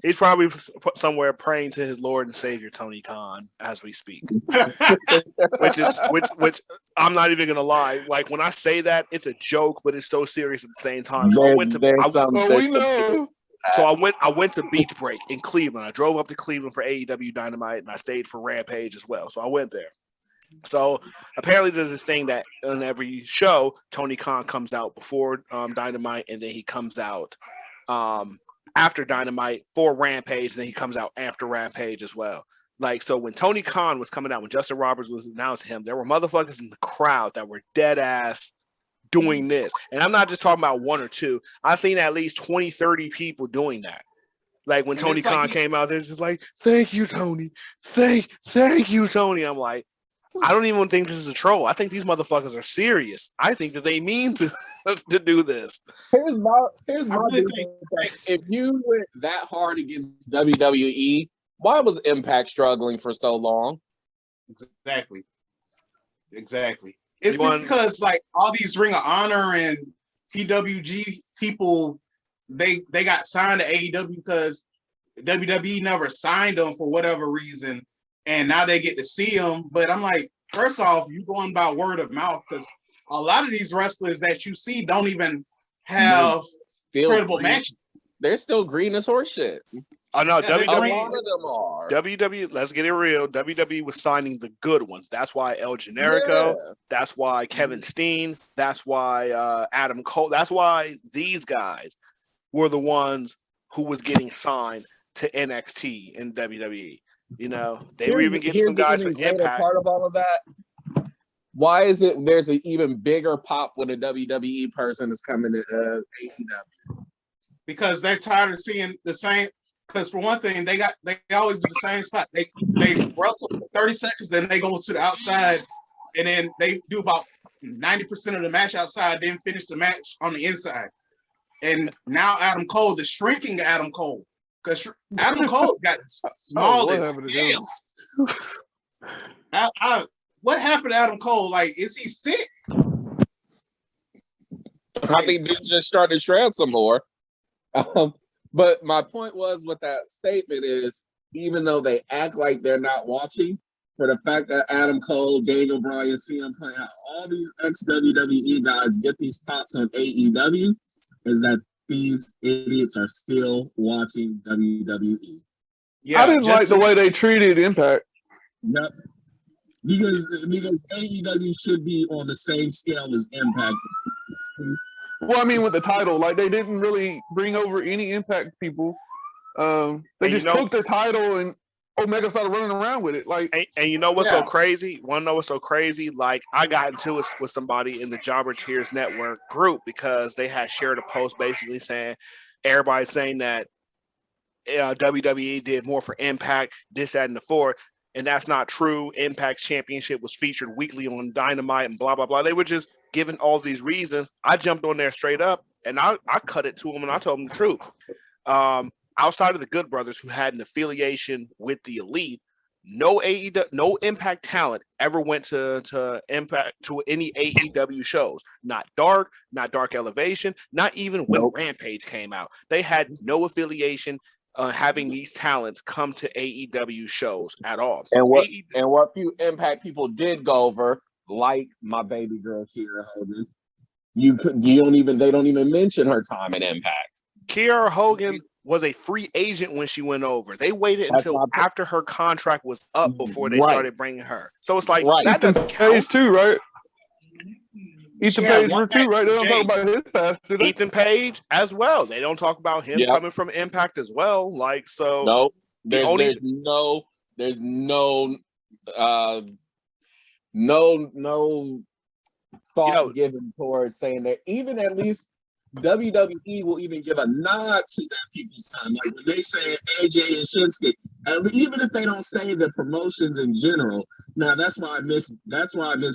He's probably somewhere praying to his Lord and Savior Tony Khan as we speak. which I'm not even gonna lie. Like when I say that, it's a joke, but it's so serious at the same time. So I went to Beach Break in Cleveland. I drove up to Cleveland for AEW Dynamite, and I stayed for Rampage as well. So I went there. So apparently there's this thing that on every show, Tony Khan comes out before Dynamite, and then he comes out after Dynamite for Rampage, and then he comes out after Rampage as well. Like, so when Tony Khan was coming out, when Justin Roberts was announcing him, there were motherfuckers in the crowd that were dead ass doing this. And I'm not just talking about one or two. I've seen at least 20, 30 people doing that. Like when Tony Khan came out, they're just like, thank you, Tony. Thank you, Tony. I'm like, I don't even think this is a troll. I think these motherfuckers are serious. I think that they mean to do this. Here's my thing. If you went that hard against WWE, why was Impact struggling for so long? Exactly. It's because like all these Ring of Honor and PWG people, they got signed to AEW because WWE never signed them for whatever reason, and now they get to see them. But I'm like, first off, you going by word of mouth, because a lot of these wrestlers that you see don't even have credible matches. They're still green as horseshit. I know Yeah, WWE. A lot of them are. WWE, let's get it real. WWE was signing the good ones. That's why El Generico. Yeah. That's why Kevin Steen. That's why Adam Cole. That's why these guys were the ones who was getting signed to NXT and WWE. You know, they were even getting some guys from Impact. Part of all of that. Why is it there's an even bigger pop when a WWE person is coming to AEW? Because they're tired of seeing the same. Because for one thing, they always do the same spot. They wrestle for 30 seconds, then they go to the outside, and then they do about 90% of the match outside, then finish the match on the inside. And now Adam Cole, the shrinking Adam Cole, because Adam Cole got small as hell. What happened to Adam Cole? Like, is he sick? I think they just started shredding some more. But my point was with that statement is, even though they act like they're not watching, for the fact that Adam Cole, Daniel Bryan, CM Punk, all these ex-WWE guys get these pops on AEW, is that these idiots are still watching WWE. Yeah, I didn't like the way they treated Impact. Yep. Because AEW should be on the same scale as Impact. Well, I mean, with the title, like they didn't really bring over any Impact people. They just took their title and Omega started running around with it. Like, and you know what's so crazy? Want to know what's so crazy? Like, I got into it with somebody in the Jobber Tears Network group because they had shared a post basically saying everybody's saying that WWE did more for Impact, this, that, and the fourth. And that's not true. Impact Championship was featured weekly on Dynamite and blah, blah, blah. They were just giving all these reasons. I jumped on there straight up and I cut it to them and I told them the truth. Outside of the Good Brothers who had an affiliation with the Elite, no Impact talent ever went to Impact to any AEW shows. Not Dark Elevation, not even when Rampage came out. They had no affiliation having these talents come to AEW shows at all. And what few Impact people did go over, like my baby girl Kiera Hogan, they don't even mention her time in Impact. Kiera Hogan was a free agent when she went over. They waited until after her contract was up before they started bringing her. So it's like that doesn't count. Page too, right? Ethan Page too, right? They don't talk about his past, do they? Ethan Page as well. They don't talk about him coming from Impact as well. Like, so no, there's no thought given towards saying that even at least WWE will even give a nod to that people's time. Like when they say AJ and Shinsuke, and even if they don't say the promotions in general, now that's why I miss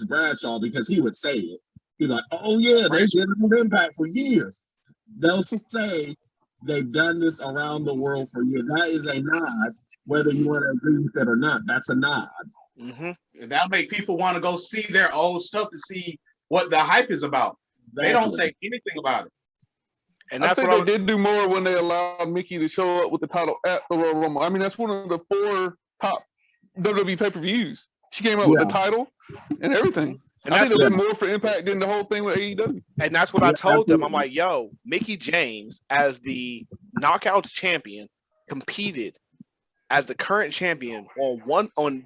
Bradshaw, because he would say it. He's like, oh yeah, they've been on Impact for years. They'll say they've done this around the world for years. That is a nod, whether you want to agree with it or not. That's a nod. Mm-hmm. And that'll make people want to go see their old stuff to see what the hype is about. They don't say anything about it. And that's I think they did do more when they allowed Mickey to show up with the title at the Royal Rumble. I mean, that's one of the 4 top WWE pay-per-views. She came out with the title and everything. And I think there was more for Impact than the whole thing with AEW. And that's what I told them. I'm like, yo, Mickey James, as the Knockouts champion, competed as the current champion on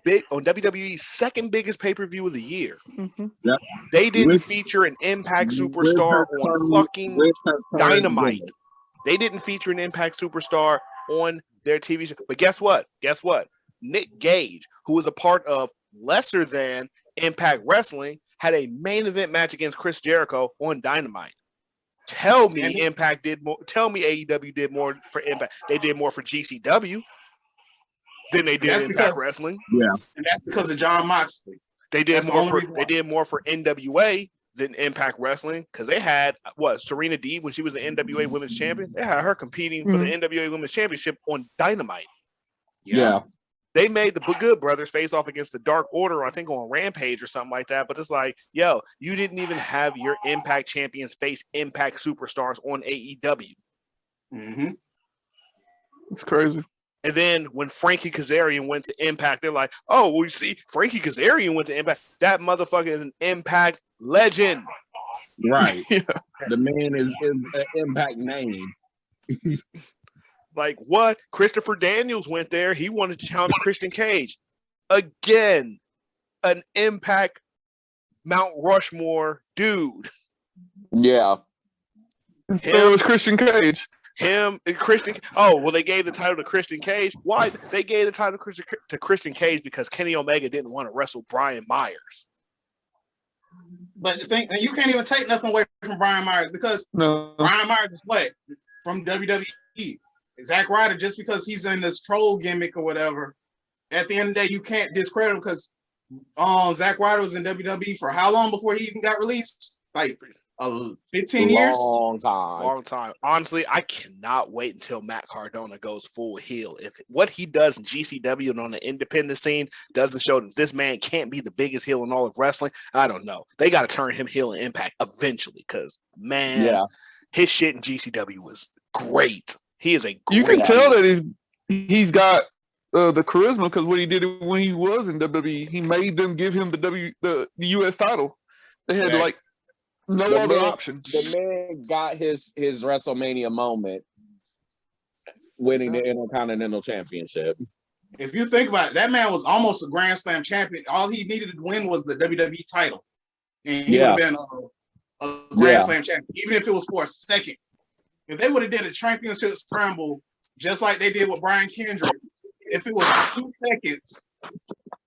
WWE's second biggest pay-per-view of the year. Mm-hmm. Yep. They didn't feature an Impact superstar on fucking Dynamite. They didn't feature an Impact superstar on their TV show. But guess what? Nick Gage, who was a part of lesser than Impact Wrestling, had a main event match against Chris Jericho on Dynamite. Tell me Impact did more. Tell me AEW did more for Impact. They did more for GCW than they did Impact Wrestling. Yeah, and that's because of John Moxley. They did more for NWA than Impact Wrestling because they had Serena Deeb when she was the NWA Women's Champion. They had her competing for the NWA Women's Championship on Dynamite. Yeah. They made the Good Brothers face off against the Dark Order, I think on Rampage or something like that. But it's like, yo, you didn't even have your Impact champions face Impact superstars on AEW. Mm-hmm. It's crazy. And then when Frankie Kazarian went to Impact, they're like, oh, well, you see, Frankie Kazarian went to Impact. That motherfucker is an Impact legend. Right. Yeah. The man is an Impact name. Like, what? Christopher Daniels went there. He wanted to challenge Christian Cage. Again, an Impact Mount Rushmore dude. Yeah. So was Christian Cage. Him and Christian. Oh, well, they gave the title to Christian Cage. Why? They gave the title to Christian Cage because Kenny Omega didn't want to wrestle Brian Myers. But the thing, and you can't even take nothing away from Brian Myers because Brian Myers is what? From WWE. Zack Ryder, just because he's in this troll gimmick or whatever, at the end of the day, you can't discredit him because Zack Ryder was in WWE for how long before he even got released? Like 15 years? Long time. Honestly, I cannot wait until Matt Cardona goes full heel. If what he does in GCW and on the independent scene doesn't show that this man can't be the biggest heel in all of wrestling, I don't know. They got to turn him heel in Impact eventually because, man, his shit in GCW was great. He is a great You can tell that he's got the charisma because what he did when he was in WWE, he made them give him the US title. They had no other option. The man got his WrestleMania moment winning the Intercontinental Championship. If you think about it, that man was almost a Grand Slam champion. All he needed to win was the WWE title. And he would have been a Grand Slam champion, even if it was for a second. If they would have did a championship scramble just like they did with Brian Kendrick, if it was 2 seconds,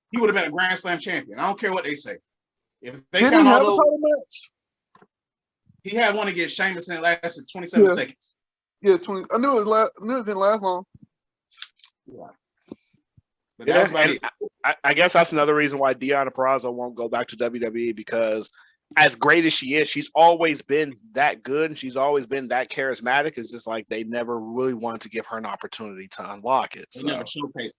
he would have been a Grand Slam champion. I don't care what they say. If they count all those, he had one against Sheamus and it lasted 27 seconds. Yeah, 20. I knew it didn't last long. Yeah. But that's about it. I guess that's another reason why Deonna Purrazzo won't go back to WWE because as great as she is, she's always been that good and she's always been that charismatic. It's just like they never really wanted to give her an opportunity to unlock it. They never showcased.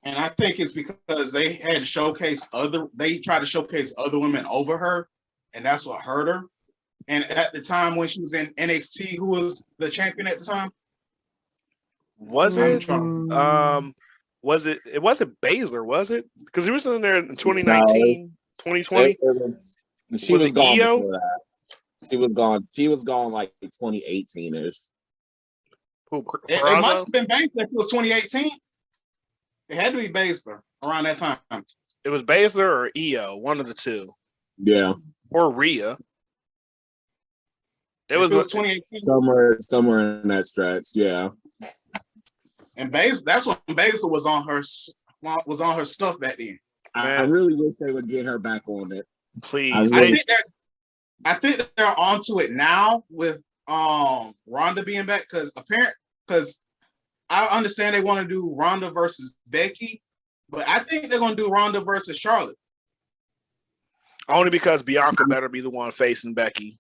And I think it's because they had showcased they tried to showcase other women over her, and that's what hurt her. And at the time when she was in NXT, who was the champion at the time? Was it? It wasn't Baszler, was it? Because he was in there in 2019, 2020. She was gone before that. She was gone. She was gone like 2018ish. It must have been Baszler if it was 2018. It had to be Baszler around that time. It was Baszler or EO, one of the two. Yeah. Or Rhea. It was 2018. Somewhere in that stretch, yeah. And that's when Baszler was on her stuff back then. I really wish they would get her back on it. Please. I think they're onto it now with Ronda being back because I understand they want to do Ronda versus Becky, but I think they're going to do Ronda versus Charlotte. Only because Bianca better be the one facing Becky.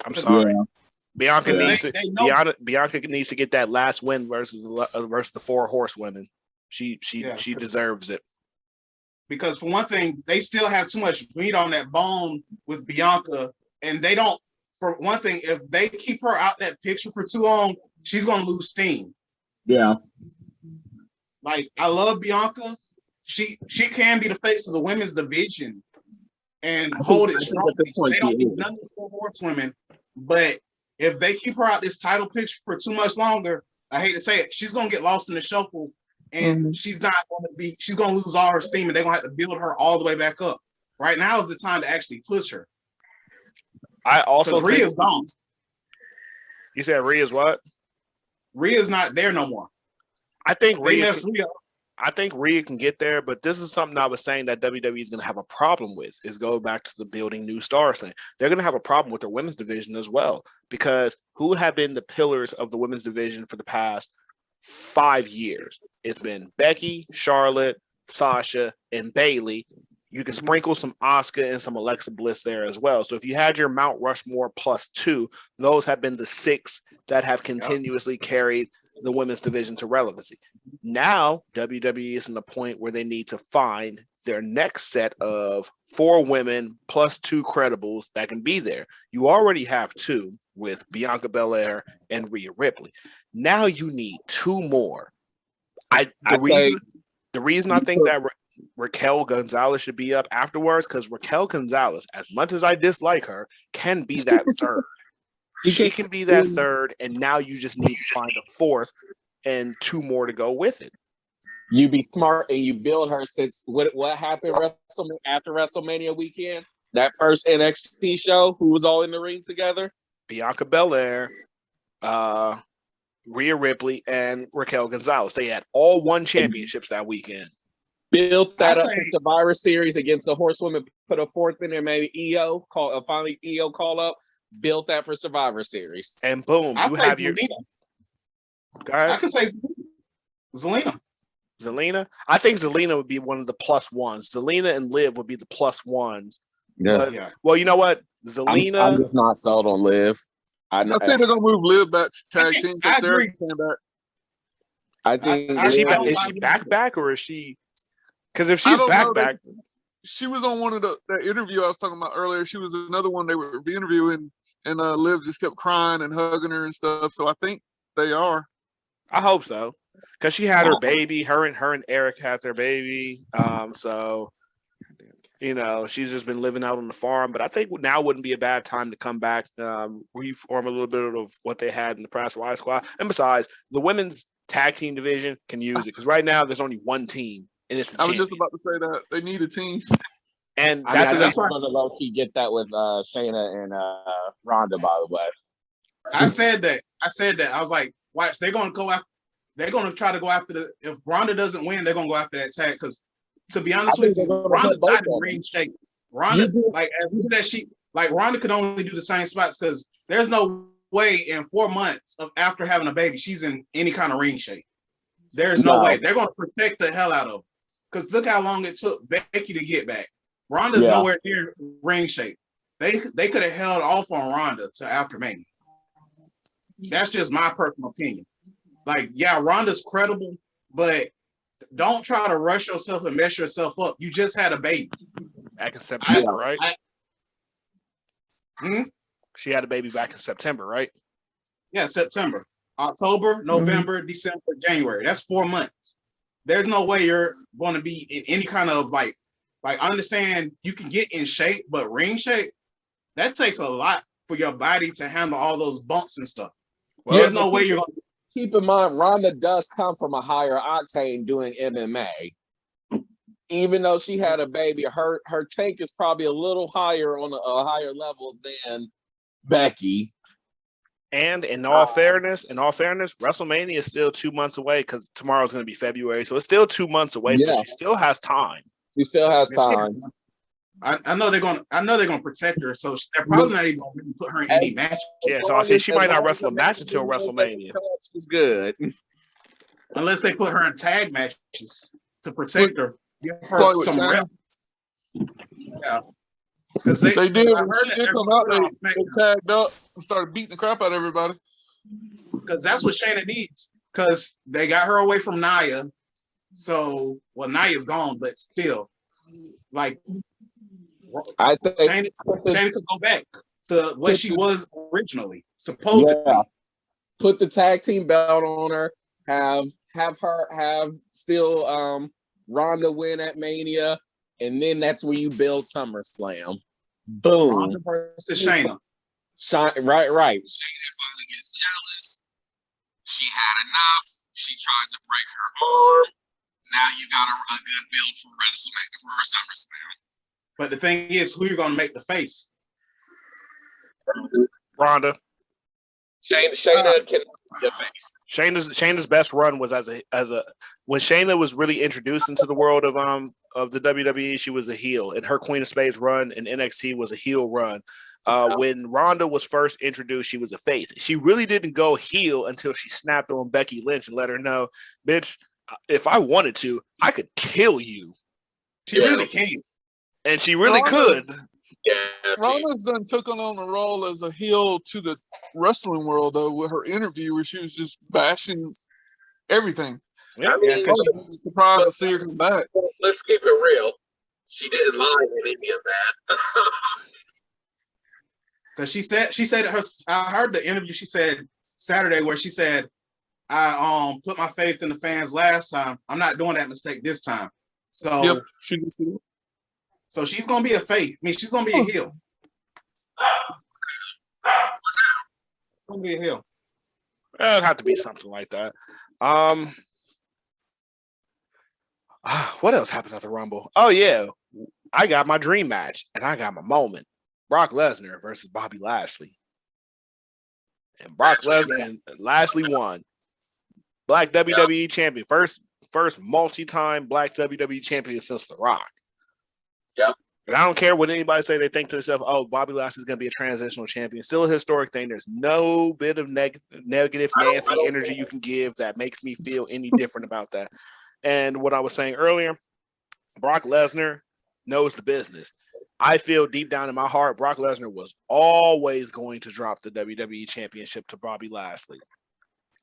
I'm sorry. Yeah. Bianca needs to get that last win versus the 4 horsewomen. She deserves it. Because for one thing, they still have too much meat on that bone with Bianca, and they don't. For one thing, if they keep her out that picture for too long, she's gonna lose steam. Yeah. Like I love Bianca. She can be the face of the women's division and hold it strong. They don't need none of the 4 horsewomen, but if they keep her out this title picture for too much longer, I hate to say it, she's gonna get lost in the shuffle. And she's going to lose all her steam and they're going to have to build her all the way back up. Right now is the time to actually push her. I also Rhea's gone. You said Rhea's what? Rhea's not there no more. I think They Rhea. messed Rhea up. I think Rhea can get there, but this is something I was saying that WWE is going to have a problem with. Is go back to the building new stars thing. They're going to have a problem with their women's division as well, because who have been the pillars of the women's division for the past 5 years? It's been Becky, Charlotte, Sasha, and Bayley. You can sprinkle some Asuka and some Alexa Bliss there as well. So if you had your Mount Rushmore plus 2, those have been the 6 that have continuously carried the women's division to relevancy. Now WWE is in the point where they need to find their next set of 4 women plus 2 credibles that can be there. You already have 2 with Bianca Belair and Rhea Ripley. Now you need 2 more. The reason I think that Raquel Gonzalez should be up afterwards, because Raquel Gonzalez, as much as I dislike her, can be that third. She can be that third, and now you just need to find a 4th and 2 more to go with it. You be smart and you build her since what happened after WrestleMania weekend? That first NXT show, who was all in the ring together? Bianca Belair, Rhea Ripley, and Raquel Gonzalez. They had all won championships that weekend. Built that up in Survivor Series against the Horsewomen, put a 4th in there, maybe finally EO call up, built that for Survivor Series. And boom, you have your... Go ahead. I could say Zelina. Zelina? I think Zelina would be one of the plus ones. Zelina and Liv would be the plus ones. Yeah. Well, you know what? Zelina... I'm just not sold on Liv. I think they're going to move Liv back to tag team. I agree. I think... Is she back, or is she... Because if she's back, she was on one of that interview I was talking about earlier. She was another one they were interviewing, and Liv just kept crying and hugging her and stuff. So I think they are. I hope so, because she had her baby. Her and Eric had their baby. So she's just been living out on the farm. But I think now wouldn't be a bad time to come back, reform a little bit of what they had in the past Y Squad. And besides, the women's tag team division can use it, because right now there's only one team. And it's I was just about to say that they need a team, and that's why the low key get that with Shayna and Ronda. By the way, I said that. I was like, watch, they're gonna go after. They're gonna try to go after if Ronda doesn't win, they're gonna go after that tag. Because to be honest with you, Ronda's not in ring shape. Ronda, Ronda could only do the same spots, because there's no way in 4 months after having a baby she's in any kind of ring shape. There's no way. They're gonna protect the hell out of her. Because look how long it took Becky to get back. Ronda's nowhere near ring shape. They could have held off on Ronda to after Mania. That's just my personal opinion. Ronda's credible, but don't try to rush yourself and mess yourself up. You just had a baby. Back in September, right? She had a baby back in September, right? Yeah, September. October, November, December, January. That's 4 months. There's no way you're going to be in any kind of I understand you can get in shape, but ring shape, that takes a lot for your body to handle all those bumps and stuff. Well, there's no way you're going to. Keep in mind, Ronda does come from a higher octane doing MMA. Even though she had a baby, her tank is probably a little higher on a higher level than Becky. And in all fairness, WrestleMania is still 2 months away, because tomorrow's going to be February, so it's still 2 months away. So she still has time. She still has time. I know they're going to protect her, so they're probably not even going to put her in any match. Yeah, so I see she might not wrestle a match until WrestleMania. She's good, unless they put her in tag matches to protect her. Give her some reps. Yeah. Because they did when she did come out, they tagged up and started beating the crap out of everybody. Because that's what Shayna needs. Because they got her away from Nia. So, Nia's gone, but still, I say Shayna could go back to what she was originally supposed to be. Put the tag team belt on her. Have still Ronda win at Mania. And then that's where you build SummerSlam. Boom. Ronda versus Shayna. Right. Shayna finally gets jealous. She had enough. She tries to break her arm. Now you got a good build for WrestleMania for SummerSlam. But the thing is, who you're going to make the face? Ronda. Shayna can be a face. Shayna's best run was as a when Shayna was really introduced into the world of the WWE, she was a heel, and her Queen of Spades run in NXT was a heel run. When Ronda was first introduced, she was a face. She really didn't go heel until she snapped on Becky Lynch and let her know, bitch, if I wanted to, I could kill you. She really can. And she really could. Yeah, Ronda's done took on a role as a heel to the wrestling world, though, with her interview where she was just bashing everything. Yeah, I mean, I was surprised to see her come back. let's keep it real. She didn't lie in any of that. Because she said I heard the interview she said Saturday where she said, I put my faith in the fans last time. I'm not doing that mistake this time. So Yep, she just did. So she's gonna be a face. I mean, she's gonna be a heel. She's gonna be a heel. It'd have to be something like that. What else happened at the Rumble? Oh yeah, I got my dream match and I got my moment. Brock Lesnar versus Bobby Lashley, and Brock Lesnar and Lashley won. Black WWE champion, first multi-time Black WWE champion since The Rock. Yeah. And I don't care what anybody say. They think to themselves, "Oh, Bobby Lashley's going to be a transitional champion." Still a historic thing. There's no bit of negative Nancy energy you can give that makes me feel any different about that. And what I was saying earlier, Brock Lesnar knows the business. I feel deep down in my heart, Brock Lesnar was always going to drop the WWE Championship to Bobby Lashley.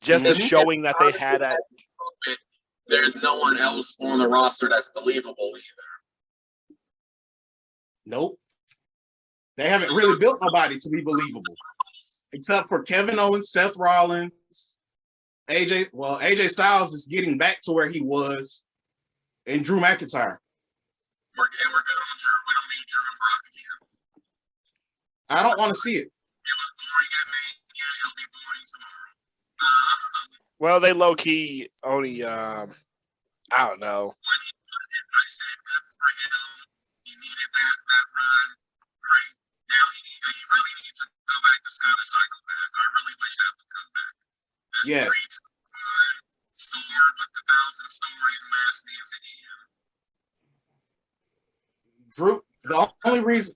Just showing that they had that. There's no one else on the roster that's believable either. Nope. They haven't really built nobody to be believable. Except for Kevin Owens, Seth Rollins, AJ. Well, AJ Styles is getting back to where he was, and Drew McIntyre. We're good on Drew. We don't need Drew and Brock again. I don't want to see it. It was boring at Mania. It'll be boring tomorrow. Well, they low key only. I don't know. I said good for him. He needed that run. Great. Now he really needs to go back to Scottish Psychopath. I really wish that would come back. This 3-2-1 sword with the 1,000 stories mask needs to end. Drew, the only reason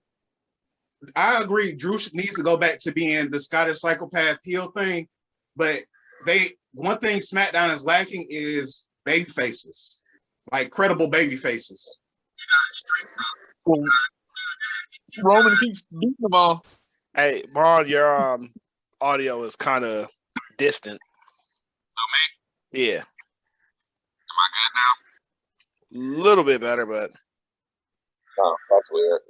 I agree, Drew needs to go back to being the Scottish Psychopath heel thing, but one thing SmackDown is lacking is baby faces, like credible baby faces. Roman keeps beating them all. Hey, Vaughn, your audio is kind of distant. Oh, me? Yeah. Am I good now? Little bit better, but. Oh, that's weird.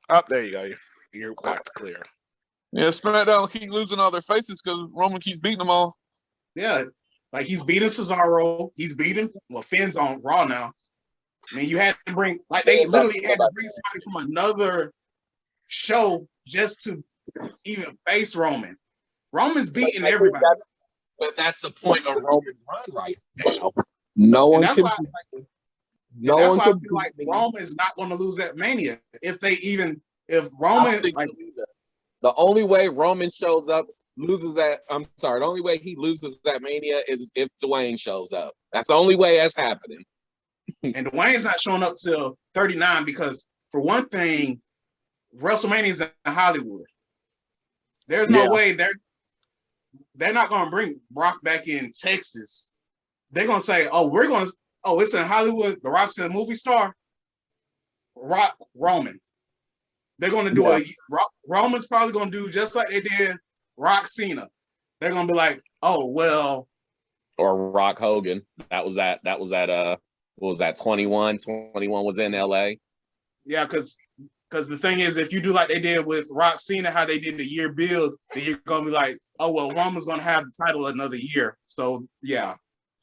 Oh, there you go. You're back to clear. Yeah, SmackDown keep losing all their faces because Roman keeps beating them all. Yeah, like he's beating Cesaro. He's beating Finn's on Raw now. I mean, you had to bring they literally had to bring somebody from another show just to even face Roman. Roman's beating everybody. But that's the point of Roman's run right now. No one can. No one can. I feel like Roman's not going to lose at Mania if Roman. The only way Roman shows up, the only way he loses at Mania is if Dwayne shows up. That's the only way that's happening. And Dwayne's not showing up till 39 because, for one thing, WrestleMania is in Hollywood. There's no way they're not going to bring Brock back in Texas. They're going to say, it's in Hollywood. The Rock's a movie star. Roman. They're going to do Roman's probably going to do just like they did Rock Cena. They're going to be like, or Rock Hogan. That was at what was that, 21? 21 was in LA. Yeah, because the thing is, if you do like they did with Rock Cena, how they did the year build, then you're going to be like, Roman's going to have the title another year. So, yeah.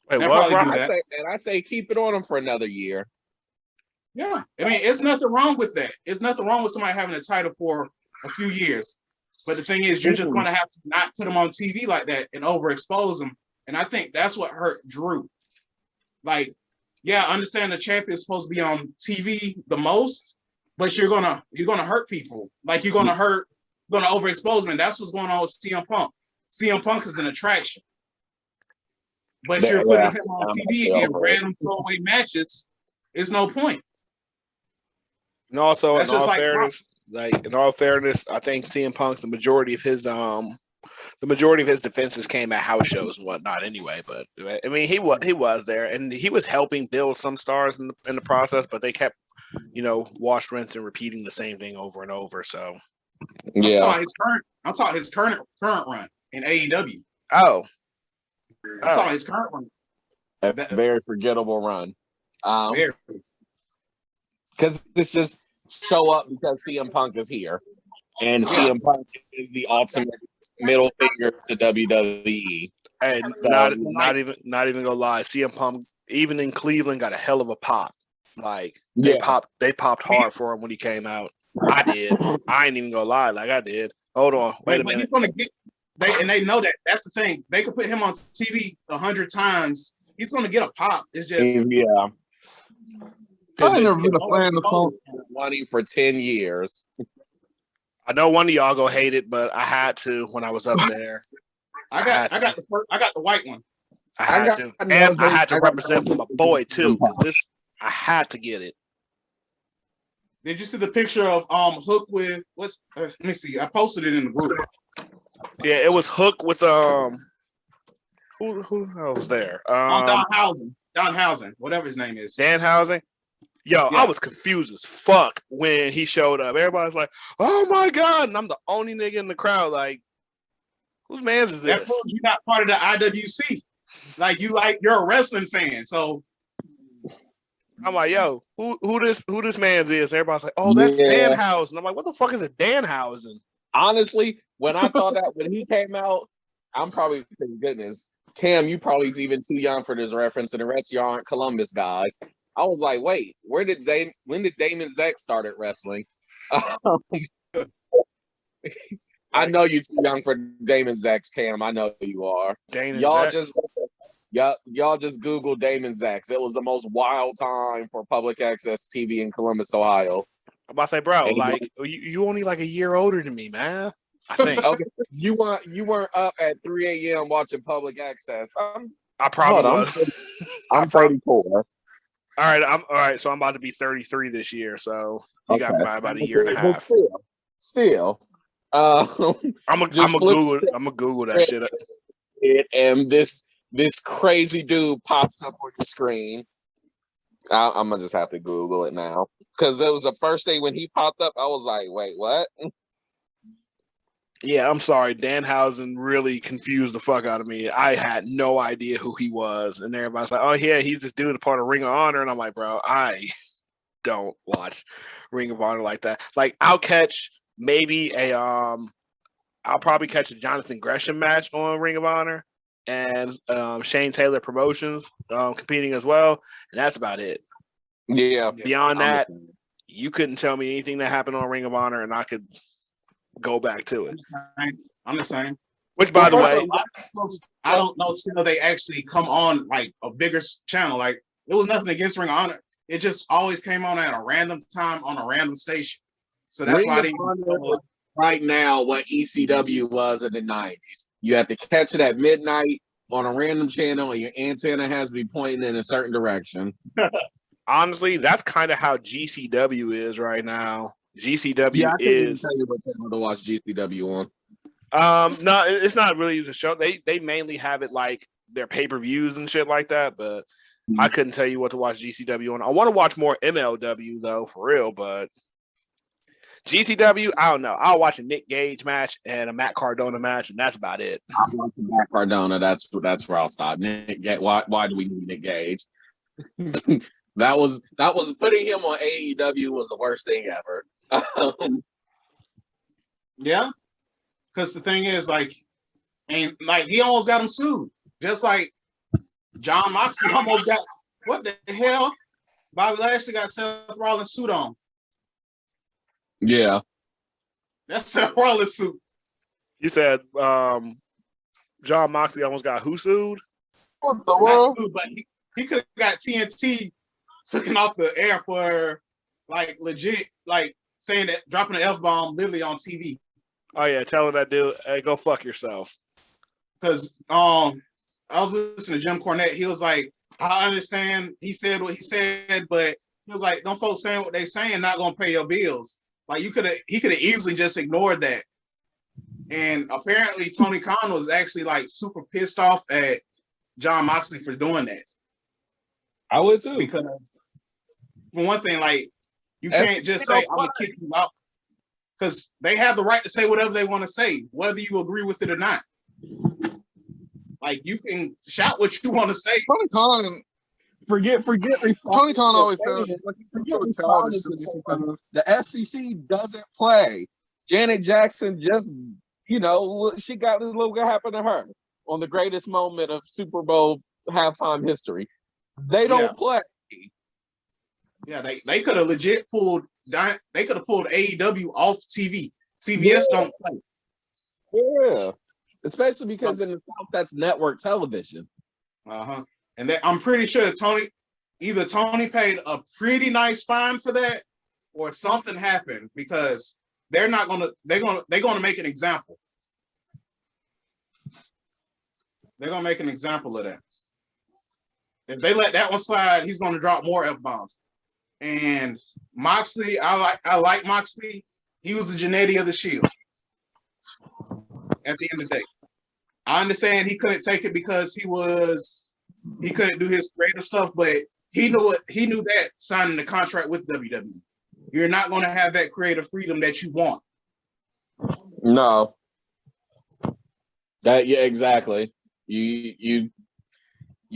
Wait, I say keep it on him for another year. Yeah. I mean, it's nothing wrong with that. It's nothing wrong with somebody having a title for a few years. But the thing is, you're just going to have to not put them on TV like that and overexpose them. And I think that's what hurt Drew. Like, I understand the champion is supposed to be on TV the most, but you're gonna hurt people. Like you're gonna overexpose them. And that's what's going on with CM Punk. CM Punk is an attraction. But you're putting him on TV and random throwaway matches. It's no point. And also, in all fairness, I think CM Punk's the majority of his defenses came at house shows and whatnot. Anyway, but I mean, he was there, and he was helping build some stars in the process, but they kept, wash, rinse, and repeating the same thing over and over. So, yeah, I'm talking his current run in AEW. I'm talking his current run. That's a very forgettable run. Because it's just show up because CM Punk is here, and CM Punk is the ultimate middle finger to WWE. And so, not even gonna lie, CM Punk even in Cleveland got a hell of a pop. Like they popped hard for him when he came out. I did. I ain't even gonna lie, like I did. Hold on, wait a minute. He's gonna get. They know that. That's the thing. They could put him on TV 100 times. He's gonna get a pop. It's just I never been a fan of Punk. Money for 10 years. I know one of y'all gonna hate it, but I had to when I was up there. I got the white one. I had to, and I had to represent my boy too. I had to get it. Did you see the picture of Hook with let me see. I posted it in the group. Yeah, it was Hook with who was there? Danhausen, whatever his name is. Danhausen. Yo, I was confused as fuck when he showed up. Everybody's like, "Oh my god!" And I'm the only nigga in the crowd. Like, whose man's is this? That proves you're not part of the IWC. You're a wrestling fan, so I'm like, "Yo, who this man's is?" Everybody's like, "Oh, that's Danhausen." I'm like, "What the fuck is a Danhausen?" Honestly, when I thought that when he came out, I'm probably thinking, goodness, Cam, you probably even too young for this reference, and the rest of y'all aren't Columbus guys. I was like, wait, when did Damon Zach start at wrestling? I know you're too young for Damon Zach's, Cam. I know you are. Y'all just Google Damon Zach's. It was the most wild time for public access TV in Columbus, Ohio. I'm about to say, bro, you only like a year older than me, man. I think. Okay. You weren't up at 3 a.m. watching public access. I probably was. I'm 34. All right. So I'm about to be 33 this year. So you got by about a year and a half. Still. I'm gonna Google that shit. And this crazy dude pops up on your screen. I'm gonna just have to Google it now because it was the first day when he popped up. I was like, wait, what? Yeah, I'm sorry. Danhausen really confused the fuck out of me. I had no idea who he was, and everybody's like, "Oh yeah, he's this dude, a part of Ring of Honor," and I'm like, "Bro, I don't watch Ring of Honor like that. Like, I'll catch maybe I'll probably catch a Jonathan Gresham match on Ring of Honor and Shane Taylor Promotions competing as well, and that's about it. Yeah. Beyond that, you couldn't tell me anything that happened on Ring of Honor, and I could go back to it. I'm the same. Which, by the way, I don't know till they actually come on like a bigger channel. Like, it was nothing against Ring of Honor. It just always came on at a random time on a random station. So that's why they right now what ECW was in the 90s. You have to catch it at midnight on a random channel, and your antenna has to be pointing in a certain direction. Honestly, that's kind of how GCW is right now. GCW I is. Tell you what channel to watch GCW on. No, it's not really the show. They mainly have it like their pay-per-views and shit like that. But I couldn't tell you what to watch GCW on. I want to watch more MLW though, for real. But GCW, I don't know. I'll watch a Nick Gage match and a Matt Cardona match, and that's about it. I'm watching Matt Cardona. That's where I'll stop. Why do we need Nick Gage? That was putting him on AEW was the worst thing ever. Yeah, because the thing is, he almost got him sued, just like John Moxley almost got. What the hell? Bobby Lashley got Seth Rollins sued on. Yeah, that's Seth Rollins suit. You said John Moxley almost got who sued? What the world? Sued, but he could have got TNT taken off the air for legit saying that, dropping an F-bomb literally on TV. Oh yeah, telling that dude, "Hey, go fuck yourself." because I was listening to Jim Cornette. He was like, I understand. He said what he said, but he was like, "Don't folks saying what they saying not gonna pay your bills." Like he could have easily just ignored that. And apparently Tony Khan was actually like super pissed off at John Moxley for doing that. I would too. Because for one thing, like you can't just say I'm gonna kick you out, because they have the right to say whatever they want to say, whether you agree with it or not. Like you can shout what you want to say. Tony Khan, forget. Tony Khan always sounds like childish to me sometimes. The FCC doesn't play. Janet Jackson just, she got this little happen to her on the greatest moment of Super Bowl halftime history. They don't play. Yeah, they could have legit pulled. They could have pulled AEW off TV. CBS don't play. Yeah, especially because in the South that's network television. And I'm pretty sure Tony paid a pretty nice fine for that, or something happened, because they're gonna make an example. They're gonna make an example of that. If they let that one slide, he's gonna drop more F-bombs. And Moxley, I like Moxley. He was the Jannetty of the Shield. At the end of the day, I understand he couldn't take it because he couldn't do his creative stuff, but he knew that signing the contract with WWE. You're not going to have that creative freedom that you want. No. Exactly. You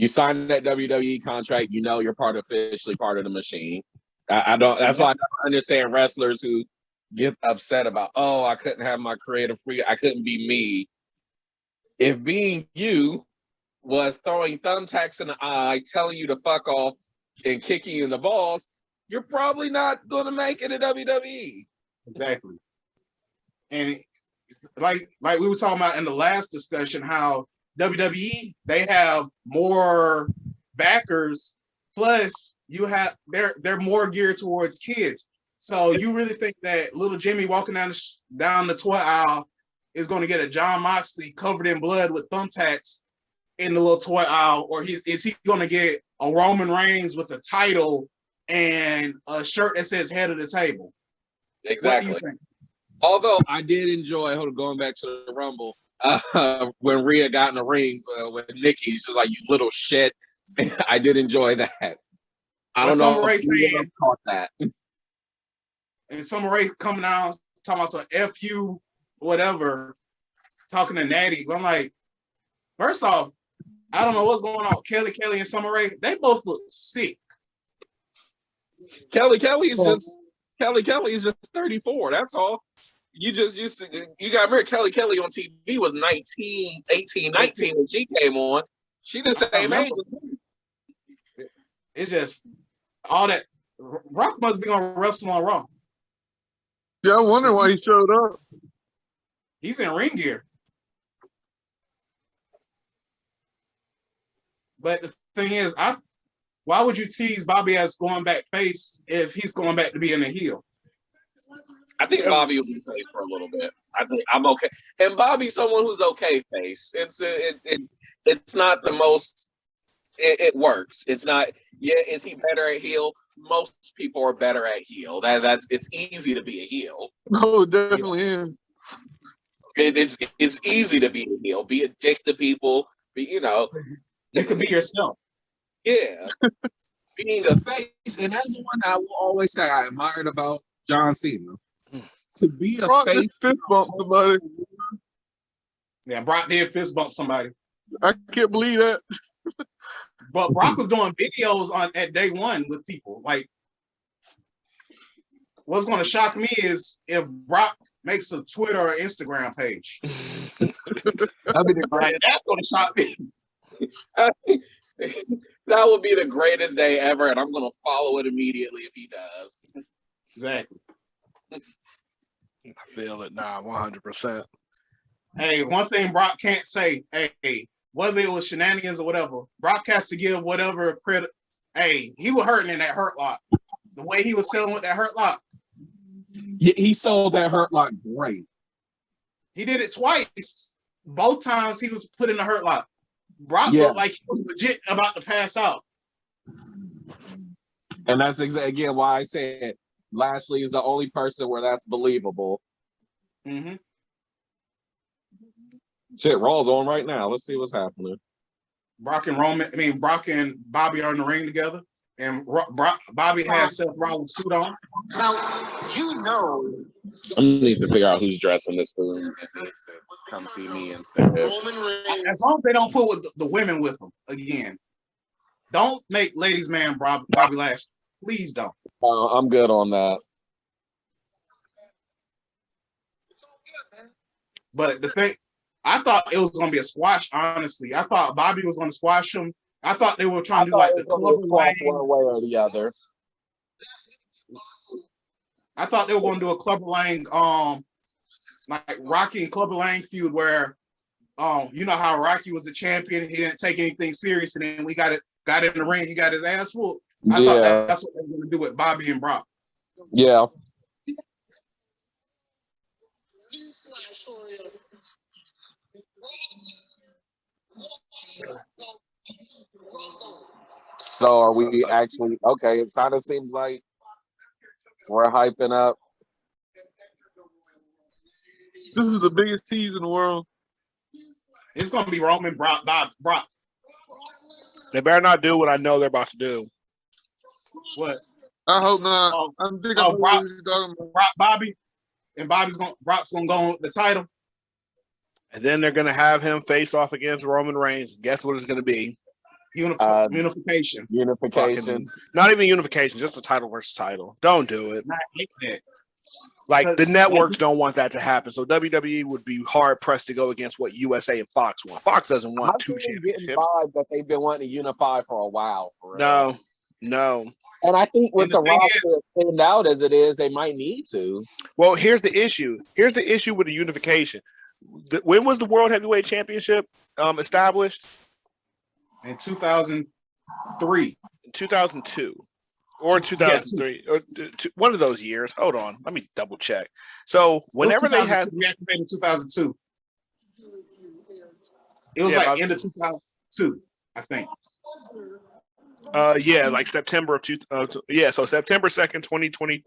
sign that WWE contract, you're officially part of the machine. I don't. That's why I don't understand wrestlers who get upset about, I couldn't have my creative freedom. I couldn't be me. If being you was throwing thumbtacks in the eye, telling you to fuck off, and kicking you in the balls, you're probably not going to make it at WWE. Exactly. And like we were talking about in the last discussion, how WWE, they have more backers, plus they're more geared towards kids. So you really think that little Jimmy walking down the toy aisle is going to get a John Moxley covered in blood with thumbtacks in the little toy aisle, or is he going to get a Roman Reigns with a title and a shirt that says head of the table? Exactly. Although I did enjoy, going back to the Rumble, when Rhea got in the ring with Nikki, she's just like, "You little shit." I did enjoy that. I don't know if you caught that. And Summer Rae coming out talking about some F you, whatever, talking to Natty. I'm like, first off, I don't know what's going on. Kelly and Summer Rae, they both look sick. Kelly is just 34. That's all. You got to remember Kelly on TV was 18, 19 when she came on. She the same age as me. It's just all that. Rock must be on wrestle on Raw. Yeah, I wonder why he showed up. He's in ring gear. But the thing is, why would you tease Bobby as going back face if he's going back to being a heel? I think Bobby will be face for a little bit. I think I'm okay. And Bobby's someone who's okay face. It's not the most. It works. It's not. Yeah, is he better at heel? Most people are better at heel. It's easy to be a heel. No, it definitely is. It's easy to be a heel. Be a dick to people. You could be yourself. Yeah. Being a face, and that's the one I will always say I admired about John Cena. To be a Brock face, fist bump somebody. Yeah, Brock did fist bump somebody. I can't believe that. But Brock was doing videos at day one with people. Like, what's going to shock me is if Brock makes a Twitter or Instagram page. That'd be the greatest. That's going to shock me. That would be the greatest day ever, and I'm going to follow it immediately if he does. Exactly. I feel it now, 100%. Hey, one thing Brock can't say, hey, whether it was shenanigans or whatever, Brock has to give whatever credit. Hey, he was hurting in that Hurt Lock. The way he was selling with that Hurt Lock. He sold that Hurt Lock great. He did it twice. both times he was put in the hurt lock. Brock looked like he was legit about to pass out. And that's again why I said Lashley is the only person where that's believable. Mm-hmm. Shit, Raw's on right now. Let's see what's happening. Brock and Bobby are in the ring together, and Bobby has Seth Rollins suit on. Now, you know. I need to figure out who's dressing this food. Come see me instead. As long as they don't put with the women with them again. Don't make ladies man Bobby Lashley. Please don't. I'm good on that. But the thing, I thought it was going to be a squash, honestly. I thought Bobby was going to squash him. I thought they were trying to do like the Clubber Lang. One way or the other. I thought they were going to do a Clubber Lang, like Rocky and Clubber Lang feud where, you know how Rocky was the champion, he didn't take anything serious, and then we got in the ring, he got his ass whooped. I thought that's what they were going to do with Bobby and Brock. Yeah. So are we actually okay? It kind of seems like we're hyping up. This is the biggest tease in the world. It's going to be Roman, Brock. They better not do what I know they're about to do. What? I hope not. Brock, Bobby, and Brock's gonna go with the title. And then they're gonna have him face off against Roman Reigns. Guess what it's gonna be? Unification. Unification. Not even unification, just a title versus title. Don't do it. Not it. Like the networks don't want that to happen. So WWE would be hard pressed to go against what USA and Fox want. Fox doesn't want two championships. That they've been wanting to unify for a while. No. And I think with the roster pinned out as it is, they might need to. Well, here's the issue. Here's the issue with the unification. When was the World Heavyweight Championship established? In 2003. 2002. Or 2003. Or one of those years. Hold on. Let me double check. So whenever they had... reactivated in 2002. It was like end of 2002, I think. Like September of so September 2nd, 2020,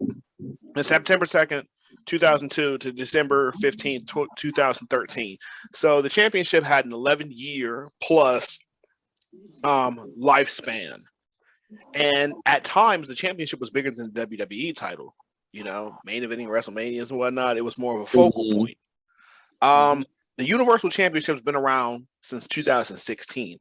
and September 2nd, 2002 to December 15th, 2013. So the championship had an 11-year plus lifespan. And at times the championship was bigger than the WWE title, you know, main eventing WrestleManias and whatnot. It was more of a focal point. The Universal Championship has been around since 2016.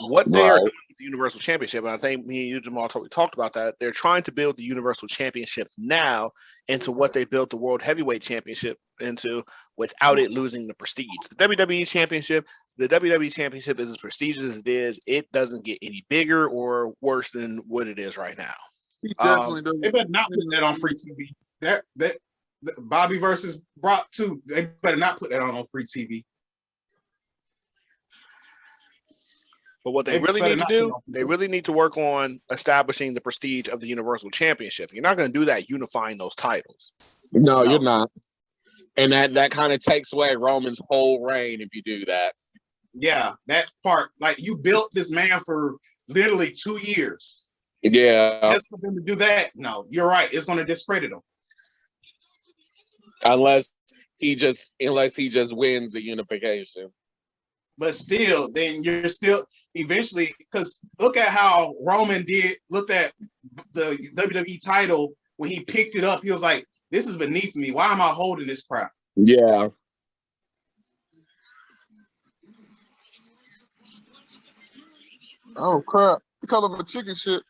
What they are doing with the Universal Championship, and I think me and you, Jamal, talked about that, they're trying to build the Universal Championship now into what they built the World Heavyweight Championship into without it losing the prestige. The WWE Championship is as prestigious as it is. It doesn't get any bigger or worse than what it is right now. He definitely doesn't. They better not put that on free TV. That Bobby versus Brock too. They better not put that on free TV. But what they really need to do, they really need to work on establishing the prestige of the Universal Championship. You're not going to do that unifying those titles. No, you're not. And that kind of takes away Roman's whole reign if you do that. Yeah, that part. Like, you built this man for literally 2 years. Yeah. Just for them to do that, no, you're right. It's going to discredit him. Unless he just wins the unification. But still, then you're still eventually, because look at how Roman looked at the WWE title when he picked it up. He was like, this is beneath me. Why am I holding this crap? Yeah. Oh, crap. We call him a chicken shit.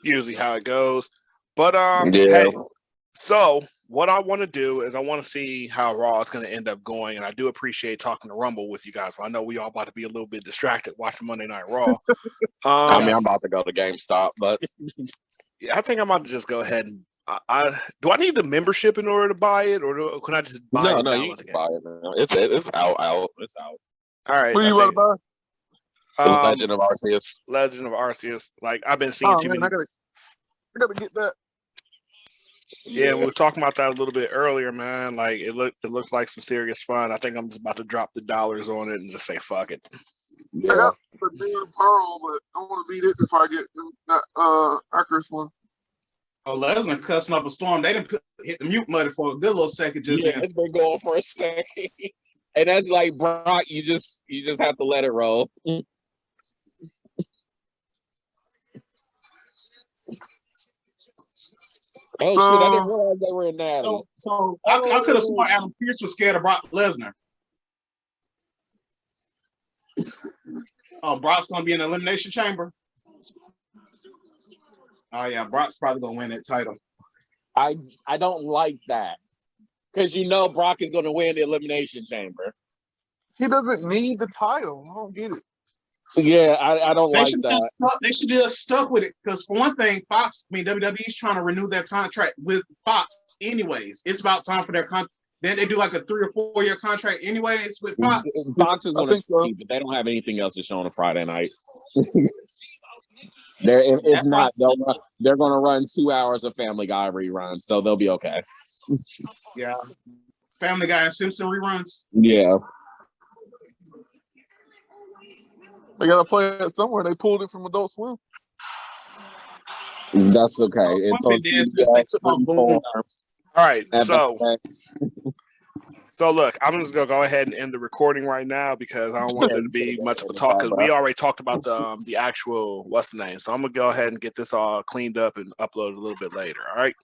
Usually how it goes. But, hey, so what I want to do is I want to see how Raw is going to end up going, and I do appreciate talking to Rumble with you guys. I know we all about to be a little bit distracted watching Monday Night Raw. I'm about to go to GameStop, but yeah, I think I'm about to just go ahead and do I need the membership in order to buy it, or can I just buy it? No, you can buy it now. It's out. It's out. All right. Who you want to buy? Legend of Arceus. Legend of Arceus. Like, I've been seeing too many. I gotta get that. Yeah, we were talking about that a little bit earlier, man. Like it looks like some serious fun. I think I'm just about to drop the dollars on it and just say fuck it. I got the new Pearl, but I want to beat it before I get that Akers one. Oh, Lesnar cussing up a storm. They didn't hit the mute button for a good little second. Just Yeah, it's been going for a second. And that's like Brock, you just have to let it roll. Oh shit! I didn't realize they were in that. So I could have sworn Adam Pearce was scared of Brock Lesnar. Oh, Brock's gonna be in the Elimination Chamber. Oh yeah, Brock's probably gonna win that title. I don't like that because Brock is gonna win the Elimination Chamber. He doesn't need the title. I don't get it. Yeah, I don't like that. They should just stuck with it because for one thing, WWE's trying to renew their contract with Fox anyways. It's about time for their contract. Then they do like a 3 or 4 year contract anyways with Fox. Fox is on the but they don't have anything else to show on a Friday night. If not, they're going to run 2 hours of Family Guy reruns, so they'll be okay. Yeah, Family Guy and Simpson reruns. Yeah. They gotta play it somewhere. They pulled it from Adult Swim. That's okay. It's on CBS. All right, so look, I'm just gonna go ahead and end the recording right now because I don't want there to be much of a talk because we already talked about the actual what's the name. So I'm gonna go ahead and get this all cleaned up and upload a little bit later. All right.